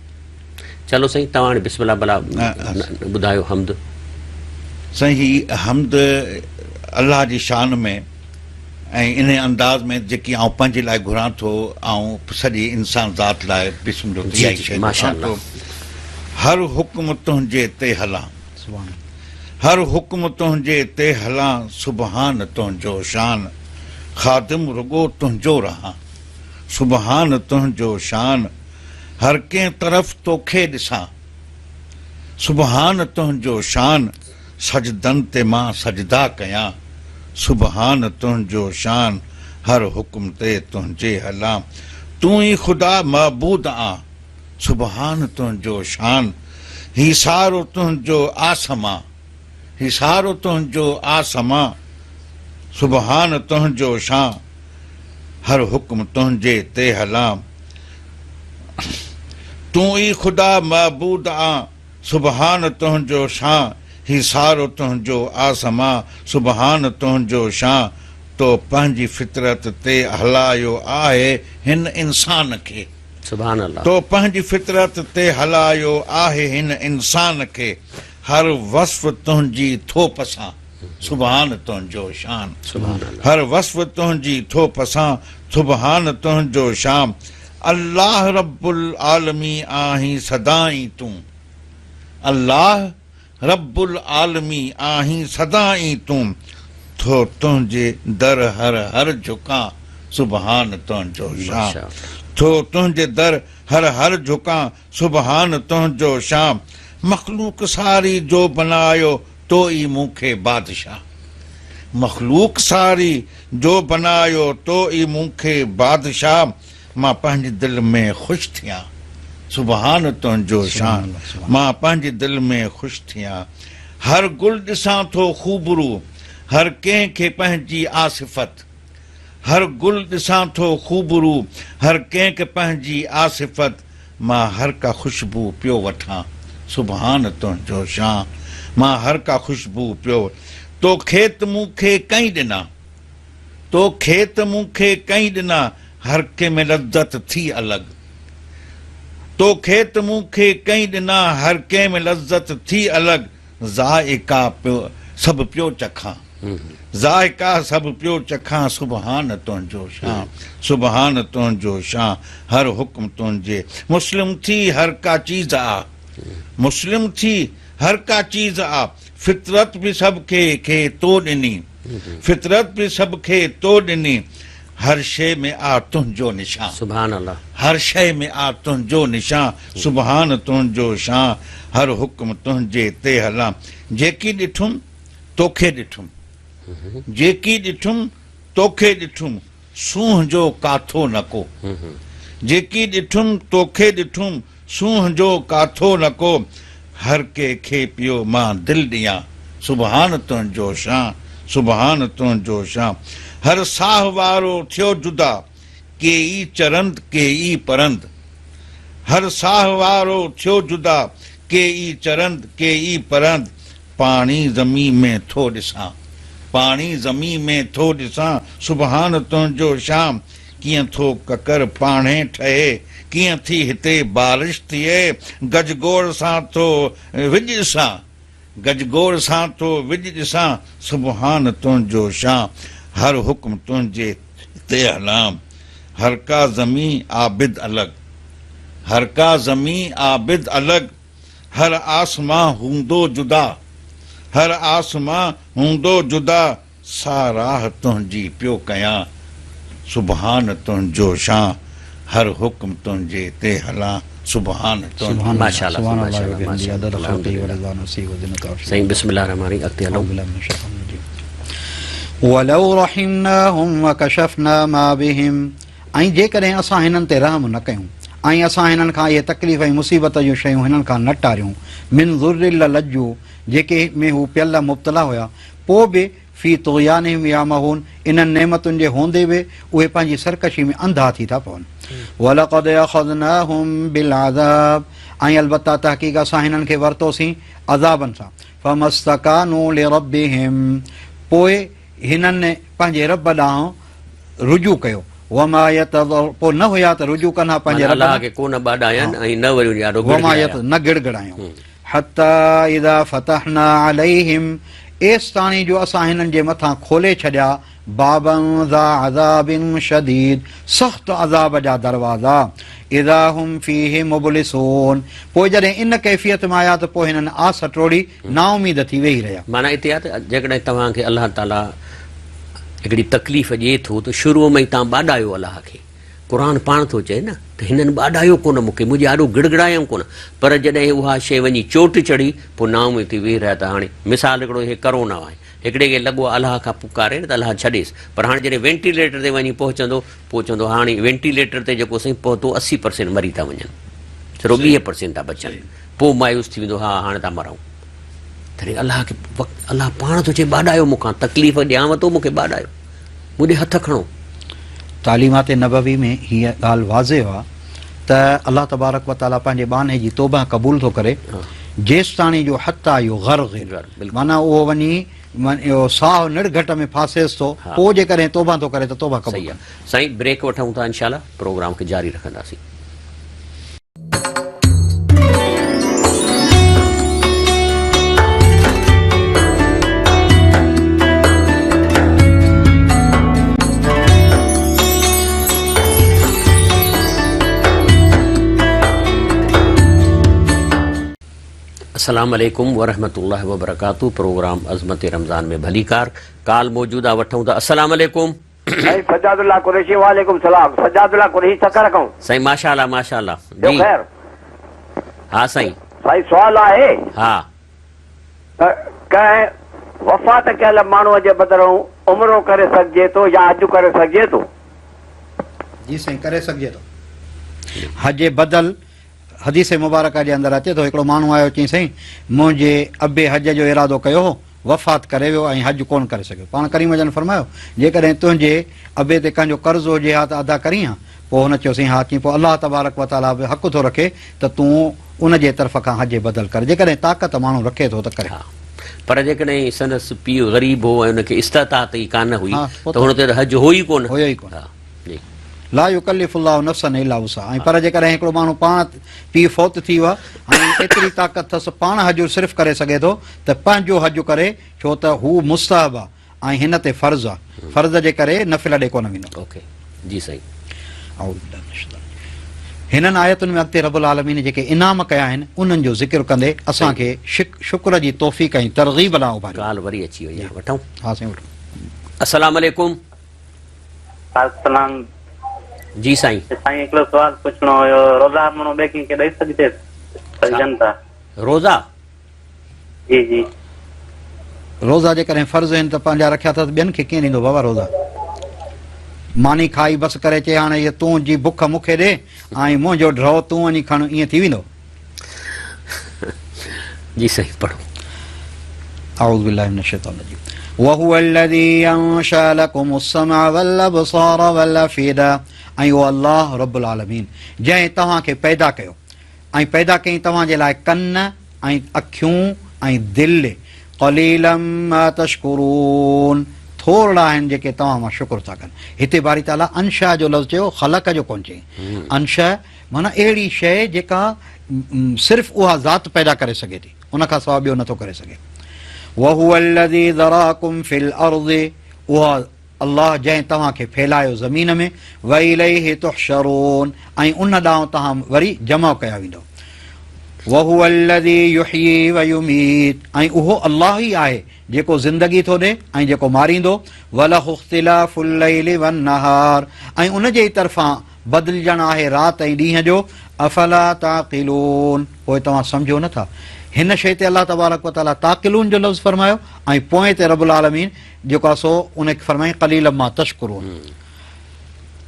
[SPEAKER 1] चलो साईं तव्हां हाणे बिस्मिल्लाह भला ॿुधायो हम्द।
[SPEAKER 7] साईं हम्द अलाह जी शान में ऐं इन अंदाज़ में जेकी आउं पंहिंजे लाइ घुरां थो ऐं सॼी इंसान ज़ात लाइ बिस्मिल्लाह थो। हर हुक्म तुंहिंजे ते हलां, हर हुक्म तुंहिंजे ते हलां, सुबहान तुंहिंजो शान, ख़ादिम रुगो तुंहिंजो रहां, सुबहान तुंहिंजो शान, हर कंहिं तरफ़ तोखे ॾिसां, सुबहान तुंहिंजो शान, सजदनि ते मां सजदा कयां, सुबहान तुंहिंजो शान, हर हुक्म ते तुंहिंजे हलां, तूं ई ख़ुदा महबूद आ, सुभान तुंहिंजो शान, ही सारो तुंहिंजो आसमां, ही सारो तुंहिंजो आसमां, सुभान तुंहिंजो शान, हर हुक्म तुंहिंजे ते हलां, तूं ई ख़ुदा महबूद आ, सुभान तुंहिंजो शान, ही सारो तुंहिंजो आसमां, सुभान तुंहिंजो शान, तो पंहिंजी फितरत ते हलायो आहे हिन इंसान खे,
[SPEAKER 1] सुभान अल्लाह,
[SPEAKER 7] तो पंहिंजी फितरत ते हलायो आहे हिन इंसान खे, हर वस्फ़ तुंहिंजी थोप सां, सुभान तुंहिंजो शान,
[SPEAKER 1] सुभान अल्लाह,
[SPEAKER 7] हर वस्फ़ तुंहिंजी थोप सां, सुभान तुंहिंजो शान, अल्लाह रब्बुल आलमी आहीं सदाई तूं, अल्लाह रब्बुल आलमी आहीं सदाई तूं, तो तुंहिंजे दर हर हर झुकां, सुभान तुंहिंजो शान, तो तुंहिंजे दर हर हर झुकां, सुभान तुंहिंजो शान, मखलूक सारी जो बनायो तो ई मूंखे बादशाह, मखलूक सारी जो बनायो तो ई मूंखे बादशाह, मां पंहिंजे दिल में ख़ुशि थियां, सुभान तुंहिंजो शान, मां पंहिंजे दिल में ख़ुशि थियां, हर गुल ॾिसां थो ख़ूबरू, हर कंहिंखे पंहिंजी आसिफ़त, हर गुल ॾिसां थो ख़ूबरू, हर कंहिंखे पंहिंजी आसिफ़त, मां हर का ख़ुशबू पियो वठां, सुभान तुंहिंजो शान, मां हर का ख़ुशबू पियो, तो खेत मूंखे कई ॾिना, तो खेत मूंखे कई ॾिना, हर कंहिं में लज़्ज़त थी अलॻि, तो खेत मूंखे कई ॾिना, हर कंहिं में लज़्ज़त थी अलॻि, ज़ाइका पियो सभु पियो चखां, ज़ाइका सभु पियो चखां, सुभान तुंहिंजो शान, सुभान तुंहिंजो शान, हर हुक्म तुंहिंजे, मुस्लिम थी हर का चीज़ आ, मुस्लिम थी हर का चीज़ आ, फितरत बि सभु खे तो ॾिनी, फितरत बि सभु खे तो ॾिनी, हर शइ में आ तुंहिंजो निशान,
[SPEAKER 1] सुभान अल्लाह,
[SPEAKER 7] हर शइ में आ तुंहिंजो निशान, सुभान तुंहिंजो शान, हर हुक्म तुंहिंजे ते हलां, जेकी ॾिठुमि तोखे ॾिठुमि, जेकी ॾिठुमि तोखे ॾिठुमि, सूंहं जो काथो न को, जेकी ॾिठुमि तोखे ॾिठुमि, सूंहं जो काथो न को, हर कंहिंखे पियो मां दिलि ॾियां, सुभान तुंहिंजो शान, सुभान तुंहिंजो शान, हर साह वारो थियो जुदा, के ई चरंद के ई परंद, हर साह वारो थियो जुदा, के ई चरंद के ई परंद, पाणी ज़मी में थो ॾिसां, पाणी ज़मी में थो ॾिसां, सुभान तुंहिंजो शान, कीअं थो ककर पाणे ठहे, कीअं थी हिते बारिश थिए, गजगोड़ सां थो विझ ॾिसां, गजगोड़ सां थो विझ ॾिसां, सुभान तुंहिंजो शान, हर हुक्म तुंहिंजे ते हलां, हर का ज़मी आबिद अलॻि, हर का ज़मी आबिद अलॻि, हर आसमां हूंदो जुदा, हर आसमां हूंदो जुदा, सा राह तुंहिंजी पियो कयां, सुभान तुंहिंजो शान, हर हुक्म तुंहिंजे ते हलां, सुभान तुंहिंजो,
[SPEAKER 1] माशाअल्लाह, सही, बिस्मिल्लाह रहमान रहीम, अॻिते हलो,
[SPEAKER 2] वलौ रहिमनाहुम वकशफना मा बिहिम, ऐं जेकॾहिं असां हिननि ते रहम न कयूं ऐं असां हिननि खां इहे तकलीफ़ ऐं मुसीबत जूं शयूं हिननि खां न टारियूं, मिन ज़ुर्रिल लज्जू, जेके में हू पियल मुब्तला हुया, पोइ बि फी तुग़यानिहिम यामहून, इन्हनि नेमतुनि जे हूंदे बि उहे पंहिंजी सरकशी में अंधा थी था पवनि, वलक़द अख़ज़नाहुम बिलअज़ाब, ऐं अलबत्ता तहक़ीक़ असां हिननि खे वरितोसीं अज़ाबनि सां, फमस्तकानू लिरब्बिहिम, पोइ हिननि पंहिंजे रब ॾांहुं रुजू कयो, वमा यतज़र, पोइ न हुया त रुजू कनि पंहिंजे रब
[SPEAKER 1] अल्लाह खे कोन ॿाॾायनि ऐं न वरी ॾाढो
[SPEAKER 2] वमा यत न गिड़गिड़ायूं, हत्ता इज़ा फतहना अलैहिम, एस ताणी जो असां हिननि जे मथां खोले छॾिया, बाबन ज़ा अज़ाबिन शदीद, सख़्त अज़ाब जा दरवाज़ा, इज़ा हुम फीहि मुबलिसून, पोइ जॾहिं इन कैफ़ियत में आया त पोइ हिननि आस टोड़ी नाउमीद थी वेही रहिया।
[SPEAKER 1] माना हिते आहे त जेकॾहिं तव्हांखे अलाह ताला हिकिड़ी तकलीफ़ ॾिए थो त शुरूअ में ई तव्हां ॿाॾायो अलाह खे, क़ुर पाण थो चए न त हिननि ॿाॾायो कोन मूंखे, मुंहिंजे ॾाढो गिड़गिड़ायूं कोन, पर जॾहिं उहा शइ वञी चोट चढ़ी पोइ नाउमीद थी वेही रहिया। त हाणे मिसाल हिकिड़ो इहे करोना आहे, हिकिड़े खे लॻो अलाह खां पुकारे न त अलाह छॾेसि, पर हाणे जॾहिं वेंटिलेटर ते वञी पहुचंदो, पोइ चवंदो हाणे वेंटिलेटर ते जेको साईं पहुतो 80% मरी था वञनि, सिर्फ़ु 20% था बचनि, पोइ मायूस थी वेंदो, हा हाणे था मरूं। तॾहिं अलाह खे अलाह पाण थो चए ॿाॾायो मूंखां, तकलीफ़ ॾियांव थो मूंखे ॿाॾायो, मुंहिंजे हथ खणो।
[SPEAKER 2] तालीमात नबवी में हीअ ॻाल्हि वाज़े आहे त अलाह तबारक व ताला पंहिंजे बाने जी तौबा क़बूल थो करे जेसि ताणी जो हथ आहे इहो गर्ग, माना उहो वञी इहो साहु निड़घट में फासेसि थो, पोइ जेकॾहिं तौबा थो करे त तौबा क़बूल।
[SPEAKER 1] सही आहे साईं, ब्रेक वठूं था, इंशाल्लाह प्रोग्राम खे जारी रखंदासीं। अस्सलाम वालेकुम वरहमतुल्लाहि वबरकातुहू। प्रोग्राम अज़मत रमज़ान में भलीकार काल मौजूदा वठूं था। अस्सलाम वालेकुम
[SPEAKER 6] सजादुल्लाह कुरैशी। वालेकुम सलाम। सजादुल्लाह कुरैशी सकर कहूं
[SPEAKER 1] साईं। माशाअल्लाह माशाअल्लाह जी।
[SPEAKER 6] खैर
[SPEAKER 1] हाँ साईं।
[SPEAKER 6] साईं सवाल आहे
[SPEAKER 1] हाँ
[SPEAKER 6] कंहिं वफ़ात कयल माण्हूअ जे बदिरां उमिरो करे सघिजे थो या हज करे सघिजे थो?
[SPEAKER 2] जी साईं, करे सघिजे थो। हज बदल हदीस मुबारक जे अंदरि अचे थो, हिकिड़ो माण्हू आयो चई साईं मुंहिंजे अबे हज जो इरादो कयो हो, वफ़ात करे वियो ऐं हज कोन करे सघियो। पाण करीम जन फरमायो जेकॾहिं तुंहिंजे अबे ते कंहिंजो कर्ज़ हुजे हा त अदा करी हा। पोइ हुन चयो साईं हा। चई पोइ अलाह तबारक व ताला बि हक़ थो रखे त तूं उनजे तरफ़ खां हज बदल कर, जेकॾहिं ताक़त माण्हू रखे थो त करे।
[SPEAKER 1] पर जेकॾहिं संदसि पीउ ग़रीब हो ऐं हुनखे इस्तातात ई कान हुई
[SPEAKER 2] पोइ
[SPEAKER 1] त हुन ते हज हो ई कोन।
[SPEAKER 2] हुयो ई कोन।
[SPEAKER 1] हा जी।
[SPEAKER 2] ला युकल्लिफुल्लाहु नफ्सन इल्ला वुसअहा। ऐं पर जेकॾहिं हिकिड़ो माण्हू पाण पीउ फौत थी वियो आहे ऐं एतिरी ताक़त अथसि पाण हज सिर्फ़ु करे सघे थो त पंहिंजो हज करे, छो त हू मुस्तहब आहे ऐं हिन ते फ़र्ज़ु आहे, फ़र्ज़ जे करे नफ़िल ॾे कोन वेंदो।
[SPEAKER 1] ओके जी साईं।
[SPEAKER 2] हिननि आयतुनि में अॻिते रब्बुल आलमीन जेके इनाम कया आहिनि उन्हनि जो ज़िक्र कंदे असांखे शुक्र जी तौफ़ीक़ ऐं तरग़ीब लाइ उभारियो।
[SPEAKER 1] ॻाल्हि वरी अची वई आहे, वठूं।
[SPEAKER 2] हा साईं वठूं।
[SPEAKER 1] अस्सलाम वालेकुम।
[SPEAKER 8] अस्सलाम
[SPEAKER 1] जी साईं।
[SPEAKER 8] साईं हिकिड़ो सवाल पुछणो हुयो, रोज़ा माण्हू ॿिए कंहिंखे ॾेई सघजनि था?
[SPEAKER 1] रोज़ा
[SPEAKER 8] जी जी।
[SPEAKER 2] रोज़ा जेकॾहिं फ़र्ज़ आहिनि त पंहिंजा रखिया अथसि, ॿियनि खे कीअं ॾींदो बाबा रोज़ा? मानी खाई बसि करे चए हाणे इहा तूं जी बुख मूंखे ॾे ऐं मुंहिंजो ड्रौ तूं वञी खण, ईअं थी वेंदो?
[SPEAKER 1] जी साईं पढ़ो।
[SPEAKER 2] अऊज़ु बिल्लाहि मिनश शैतानिर रजीम। वहुव अल्लज़ी अंशअ लकुमुस समअ वल अबसार वल अफ़ीदा। ऐं उहो अल्लाह रब्बुल आलमीन जंहिं तव्हांखे पैदा कयो ऐं पैदा कयईं तव्हांजे लाइ कन ऐं अखियूं ऐं दिलि। क़लीलन मा तशकुरून, थोरा आहिनि जेके तव्हां मां शुक्र था कनि। हिते बारी ताला अंशा जो लफ़्ज़ चयो, ख़लक़ जो कोन चयईं। अंशा माना अहिड़ी शइ जेका सिर्फ़ु उहा ज़ात पैदा करे सघे थी, उनखां सवाइ ॿियो नथो करे सघे। वहुव अल्लज़ी ज़राकुम फिल अर्ज़ि, उहा अल्लाह जंहिं तव्हांखे फैलायो ज़मीन में। व इलैहि तुहशरून, ऐं उन ॾांहुं तव्हां वरी जमा कया वेंदो। वहुव अल्लज़ी युहयी व युमीत, ऐं उहो अल्लाह ई आहे जेको ज़िंदगी थो ॾे ऐं जेको मारींदो। वलहु इख्तिलाफुल लैलि वन नहार, ऐं उन जे तरफ़ां बदिलजणु आहे राति ऐं ॾींहं जो। अफला ताक़िलून, पोइ तव्हां सम्झो नथा। हिन शइ ते अलाह तबारक व ताला ताक़िलून जो लफ़्ज़ फरमायो ऐं पोइ ते रब्बुल आलमीन जेको आहे सो उनखे फरमाई क़लीलन मा तशकुरून।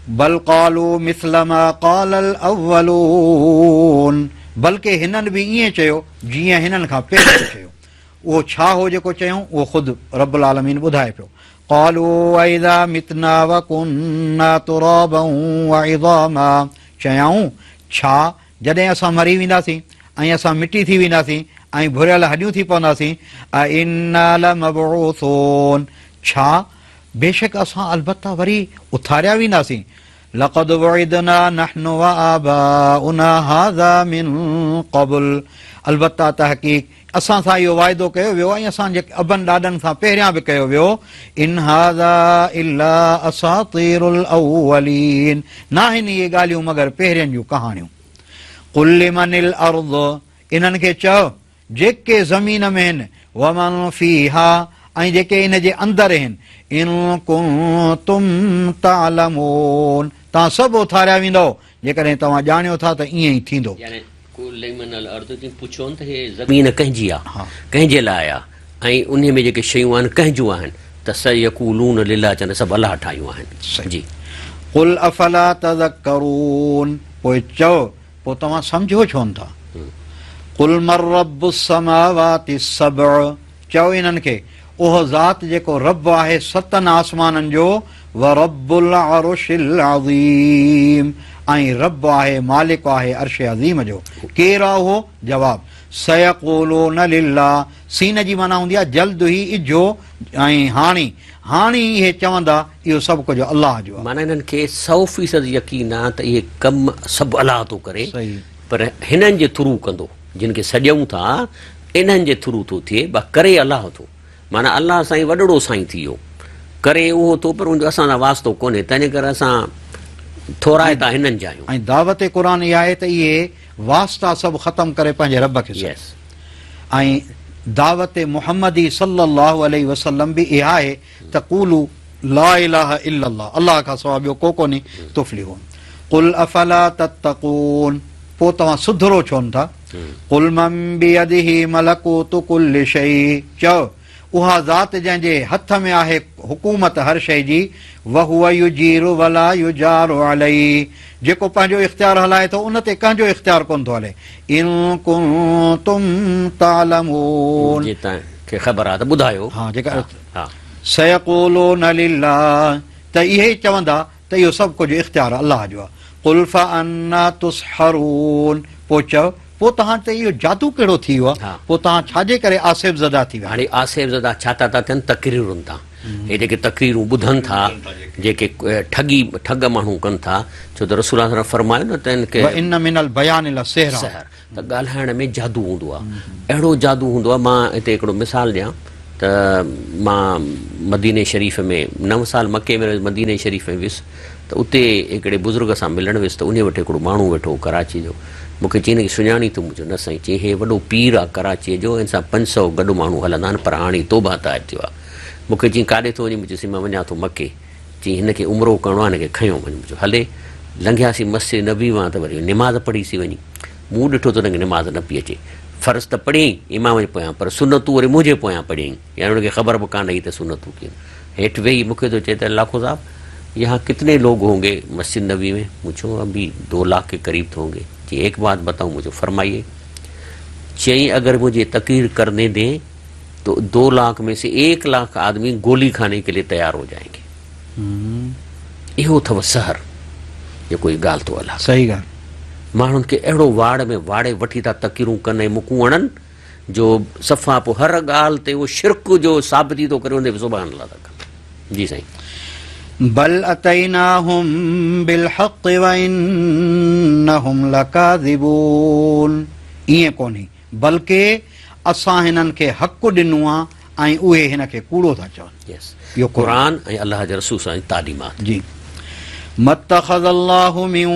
[SPEAKER 2] बल क़ालू मिस्ल मा क़ालल अव्वलून, बल्कि हिननि बि ईअं चयो जीअं हिननि खां पहिरियों चयो। उहो छा हो जेको चयूं उहो ख़ुदि रब्बुल आलमीन ॿुधाए पियो। क़ालू अइज़ा मितना व कुन्ना तुराबन व इज़ामा, चयाऊं छा जॾहिं असां मरी वेंदासीं ऐं असां मिटी थी वेंदासीं ऐं भुरियल हॾियूं थी पवंदासीं। अइन्ना लमबऊसून, छा बेशक असां अलबत्ता वरी उथारिया वेंदासीं। लक़द वइदना नहनु व आबाउना हाज़ा मिन क़ब्ल, अलबत्ता तहक़ीक़ असां सां इहो वाइदो कयो वियो ऐं असांजे अबनि ॾाॾनि सां पहिरियां बि कयो वियो। इन हाज़ा इल्ला असातीरुल अव्वलीन, न आहिनि इहे ॻाल्हियूं मगर पहिरियनि जूं कहाणियूं। कुल लिमनिल अर्ज़, इन्हनि खे चओ जेके ज़मीन में आहिनि, वमन फीहा, ऐं जेके इन जे अंदरि आहिनि। इन कुंतुम तालमून, तव्हां सभु उथारिया वेंदो जेकॾहिं तव्हां ॼाणियो था त ईअं ई थींदो।
[SPEAKER 1] पुछो त हे ज़मीन कंहिंजी आहे, कंहिंजे लाइ आहे ऐं उन में जेके शयूं आहिनि कंहिंजूं आहिनि, त सयक़ूलून लिल्लाह, चवनि सभु अलाह ठाहियूं आहिनि। जी।
[SPEAKER 2] कुल अफला तज़क्करून, पोइ चओ पोइ तव्हां सम्झो छो था कुल मर रब्बुस समावाति सबअ चओ इन्हनि खे उहो ज़ात जेको रब आहे 7 आसमाननि जो व रब्बुल अर्शिल अज़ीम ऐं रब आहे मालिक आहे अर्श अज़ीम जो केरु आहे उहो जवाब सयक़ूलून लिल्लाह सीन जी माना हूंदी आहे जल्द ई इजो ऐं हाणी इहे चवंदा इहो सभु कुझु अलाह जो आहे
[SPEAKER 1] माना इन्हनि खे 100% यकीन आहे त इहे कम सभु अलाह थो करे
[SPEAKER 2] सही
[SPEAKER 1] पर हिननि जे थ्रू कंदो जिन खे सॼूं था इन्हनि जे थ्रू थो थिए करे अलाह थो माना अलाह साईं वॾड़ो साईं थी वियो करे उहो थो पर उनजो असां सां वास्तो कोन्हे तंहिंजे करे असां थोरा था हिननि जा आहियूं
[SPEAKER 2] ऐं दावत क़ुरान इहा आहे त इहे वास्ता सभु ख़तमु करे पंहिंजे रब खे
[SPEAKER 1] यस
[SPEAKER 2] ऐं दावत मुहम्मदी सल्लल्लाहु अलैहि वसल्लम बि इहा आहे त क़ूलू ला इलाहा इल्लल्लाह अलाह खां सवाइ ॿियो को कोन्हे तुफ़्लिहून क़ुल अफला तत्तक़ून पोइ तव्हां सुधरो छो न था क़ुल मन बियदिही मलकूतु कुल्लि शै चओ उहा ज़ात जंहिंजे हथ में आहे हुकूमत हर शइ जी वहुव युजीरु वला युजारु अलैहि जेको पंहिंजो इख़्तियार हलाए थो उन ते कंहिंजो इख़्तियार कोन थो हले इन कुंतुम तालमून
[SPEAKER 1] जे तव्हांखे ख़बर आहे त ॿुधायो
[SPEAKER 2] हा जेका
[SPEAKER 1] हा
[SPEAKER 2] सयक़ूलून लिल्लाह त इहे चवंदा त इहो सभु कुझु इख़्तियार अलाह जो आहे क़ुल फअन्ना तुस्हरून पोइ चओ पोइ तव्हां ते इहो जादू कहिड़ो थी वियो आहे पोइ तव्हां छाजे करे आसिफ़ ज़दा थी विया
[SPEAKER 1] हाणे आसिफ़ ज़दा छा था थियनि तक़रीरुनि था हे जेके तक़रीरूं ॿुधनि था जेके ठग माण्हू कनि था छो त रसूल सल्लल्लाहु अलैहि वसल्लम फरमायो न त हिन खे
[SPEAKER 2] इन मिनल बयान लसिहरा
[SPEAKER 1] सहर त ॻाल्हाइण में जादू हूंदो आहे अहिड़ो जादू हूंदो आहे मां हिते हिकिड़ो मिसाल ॾियां त मां मदीने शरीफ़ में 9 साल मके में मदीने शरीफ़ में वियुसि त उते हिकिड़े बुज़ुर्ग सां मिलणु वियुसि त उन वटि हिकिड़ो माण्हू वेठो कराची जो मूंखे चई की सुञाणी तूं मुंहिंजो न साईं चई हे वॾो पीर आहे कराचीअ जो हिन सां 500 गॾु माण्हू हलंदा आहिनि पर हाणे तौबा ताइब थियो आहे मूंखे चई काॾे थो वञे मुंहिंजी मां वञा थो मके चई हिनखे उमिरो करिणो आहे हिनखे खयो वञ मुंहिंजो हले लंघियासीं मस्जिद नबी मां त वरी निमाज़ पढ़ीसीं वञी मूं ॾिठो त हुनखे निमाज़ न पई अचे फ़र्ज़ु त पढ़ियईं इमाम जे पोयां पर सुनतूं वरी मुंहिंजे पोयां पढ़ियईं यानी हुनखे ख़बर बि कान रही त सुनतूं कीअं हेठि वेही मूंखे थो चए त लाखो साहब यहाँ कितने लोग होंगे मस्जिद नबी में मुझो अभी 2 लाख के करीब तो होंगे जी एक बात बताऊं मुझे फरमाइए चई अगर मुझे तकरीर करने दें तो 2 लाख में से 1 लाख आदमी गोली खाने के लिए तैयार हो जाएंगे इहो अथव सहर ये कोई ॻाल्हि तो अलाह
[SPEAKER 2] सही ॻाल्हि
[SPEAKER 1] माण्हुनि खे अहिड़ो वाड़ में वाड़े वठी था तकरीरूं कनि ऐं मुकूं हणनि जो सफ़ा पोइ हर ॻाल्हि ते उहो शिरक जो साबिती थो करे हुन बि सुभाणे अलाह था कनि जी साईं
[SPEAKER 2] बल अतैनाहुम बिलहक़ व इन्नहुम लकाज़िबून ईअं कोन्हे बल्कि असां हिननि खे हक़ ॾिनो आहे ऐं उहे हिन खे कूड़ो था चवनि
[SPEAKER 1] यस
[SPEAKER 2] इहो
[SPEAKER 1] क़ुरान ऐं अलाह जे रसूल सां तालीमात
[SPEAKER 2] जी मत्तख़ज़ल्लाहु मिन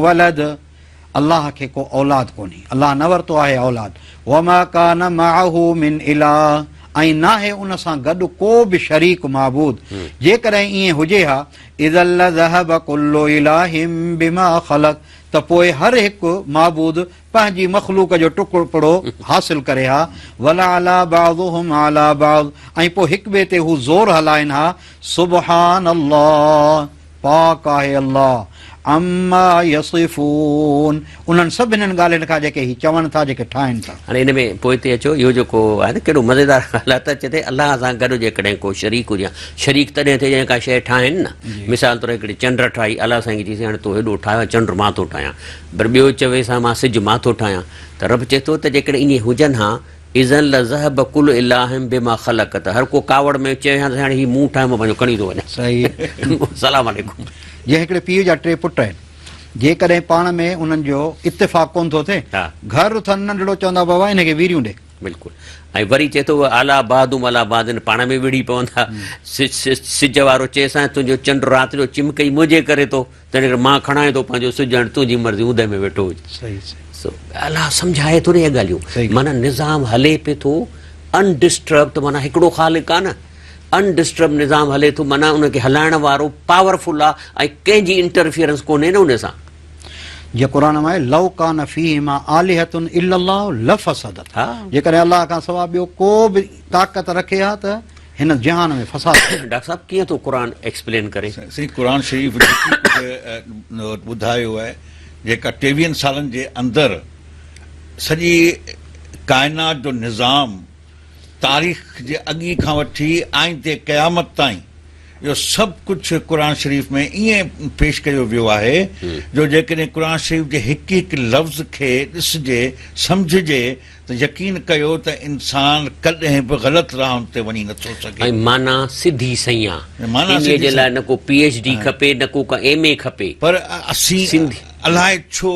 [SPEAKER 2] वलद अलाह खे को औलाद कोन्हे अलाह न वरितो आहे औलाद वमा कान मअहू मिन इलाह ऐं नाहे उन सां गॾु को बि शरीक महबूद जेकॾहिं ईअं हुजे हा इज़ल लज़हब कुल्लु इलाहिम बिमा ख़लक़ त पोइ हर हिकु महबूद पंहिंजी मख़लूक जो टुकड़ो हासिल करे हा वला अला बाज़ुहुम अला बाज़ ऐं पोइ हिक ॿिए ते हू ज़ोर हलाइनि हा सुबहान अल्लाह पाक आहे अल्लाह अम्मा यसिफून उन्हनि सभिनीनि ॻाल्हियुनि खां जेके ही चवनि था जेके ठाहिनि था
[SPEAKER 1] हाणे हिन में पोइ हिते अचो इहो जेको आहे न कहिड़ो मज़ेदार ॻाल्हि आहे त चए अलाह सां गॾु जेकॾहिं को शरीक हुजे शरीक तॾहिं थिए जंहिं का शइ ठाहिनि न मिसाल तौरु हिकिड़ी चंड ठाही अलाह साईं खे चईसीं हाणे तूं हेॾो ठाहियो चंड मां थो ठाहियां पर ॿियो चवे सां मां सिज मां थो ठाहियां त रब चए थो त जेकॾहिं ईअं हुजनि हा इज़न लज़हब कुल इलाहिम बिमा ख़लक़ त हर को कावड़ में चए हाणे हीउ मूं ठाहियो मां पंहिंजो खणी थो वञा
[SPEAKER 2] सही
[SPEAKER 1] सलाम वालेकुम
[SPEAKER 2] जे हिकिड़े पीउ जा 3 पुट आहिनि जेकॾहिं पाण में उन्हनि जो इत्तेफ़ाक़ कोन थो थिए घर अथनि नंढड़ो चवंदा बाबा हिनखे वीरियूं ॾे
[SPEAKER 1] बिल्कुलु ऐं वरी चए थो आला बादुम अला बादिन पाण में विड़ी पवंदा सिज वारो चएसां तुंहिंजो चंड राति जो चिमकई मुंहिंजे करे थो तंहिं करे मां खणाए थो पंहिंजो सिज हाणे तुंहिंजी मर्ज़ी उदय में वेठो हुजे अलाह सम्झाए थो इहे ॻाल्हियूं माना निज़ाम हले पियो थो अनडिस्टर्ब त माना हिकिड़ो ख़ालिक़ आहे न अनडिस्टर्ब निज़ाम हले थो माना उनखे हलाइण वारो पावरफुल आहे ऐं कंहिंजी इंटरफियरेंस कोन्हे न उन सां
[SPEAKER 2] जे क़ुरान में लव कान फीहिमा आलिहतुन इल्लल्लाहु लफसदत जेकॾहिं अलाह खां सवाइ ॿियो को बि ताक़त रखे हा त हिन जहान में फसाद
[SPEAKER 1] डॉक्टर साहब कीअं थो क़ुरान एक्सप्लेन करे
[SPEAKER 7] क़ुरान शरीफ़ ॿुधायो आहे जेका 23 सालनि जे अंदरि सॼी काइनात जो निज़ाम तारीख़ जे अॻी खां वठी आईंदे क़यामत ताईं इहो सभु कुझु क़ुर शरीफ़ में ईअं पेश कयो वियो आहे जो जेकॾहिं क़ुर शरीफ़ जे हिकु हिकु लफ़्ज़ खे ॾिसजे सम्झजे त यकीन कयो त इंसान कॾहिं बि ग़लति राहनि ते वञी नथो सघे
[SPEAKER 1] ऐं माना सिधी सही आहे
[SPEAKER 7] माना
[SPEAKER 1] इन्हीअ जे लाइ न को PhD खपे न को MA खपे
[SPEAKER 7] पर असीं
[SPEAKER 1] सिंधी
[SPEAKER 7] अलाए छो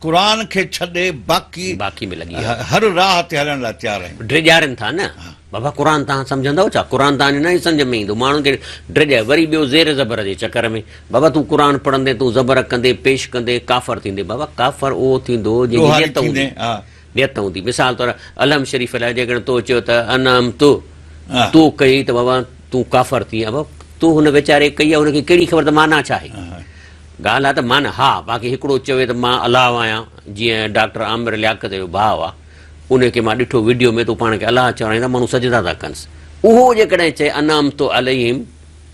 [SPEAKER 7] क़ुर खे छॾे
[SPEAKER 1] बाक़ी में लॻी आहे
[SPEAKER 7] हर राह ते हलण लाइ तयारु आहियूं
[SPEAKER 1] ड्रिॼारनि था न बाबा क़ुर तव्हां सम्झंदव छा क़ुर तव्हांजे न सम्झ में ईंदो माण्हुनि खे ड्रिॼाए वरी ॿियो ज़ेर ज़बर जे चकर में बाबा तूं क़ुर पढ़ंदे तूं ज़बर कंदे पेश कंदे काफ़र थींदे बाबा काफ़र उहो थींदो
[SPEAKER 7] ॾोहारी
[SPEAKER 1] जंहिंजी
[SPEAKER 7] थींदे, हा।
[SPEAKER 1] नियत हूंदी मिसाल तौर अलम शरीफ़ लाइ जेकॾहिं तो चयो त अनम
[SPEAKER 7] हा।
[SPEAKER 1] तूं कई त बाबा तूं काफ़र थी बाबा तूं हुन वीचारे कई आहे हुनखे कहिड़ी ख़बर त माना छा आहे ॻाल्हि आहे त माना हा बाक़ी हिकिड़ो चवे त मां अलाह आहियां जीअं डॉक्टर आमिर लियाकत जो भाउ आहे उनखे मां ॾिठो वीडियो में तूं पाण खे अलाह चवण माण्हू सजदा था कनिसि उहो जेकॾहिं चए अनाम तो अलहिम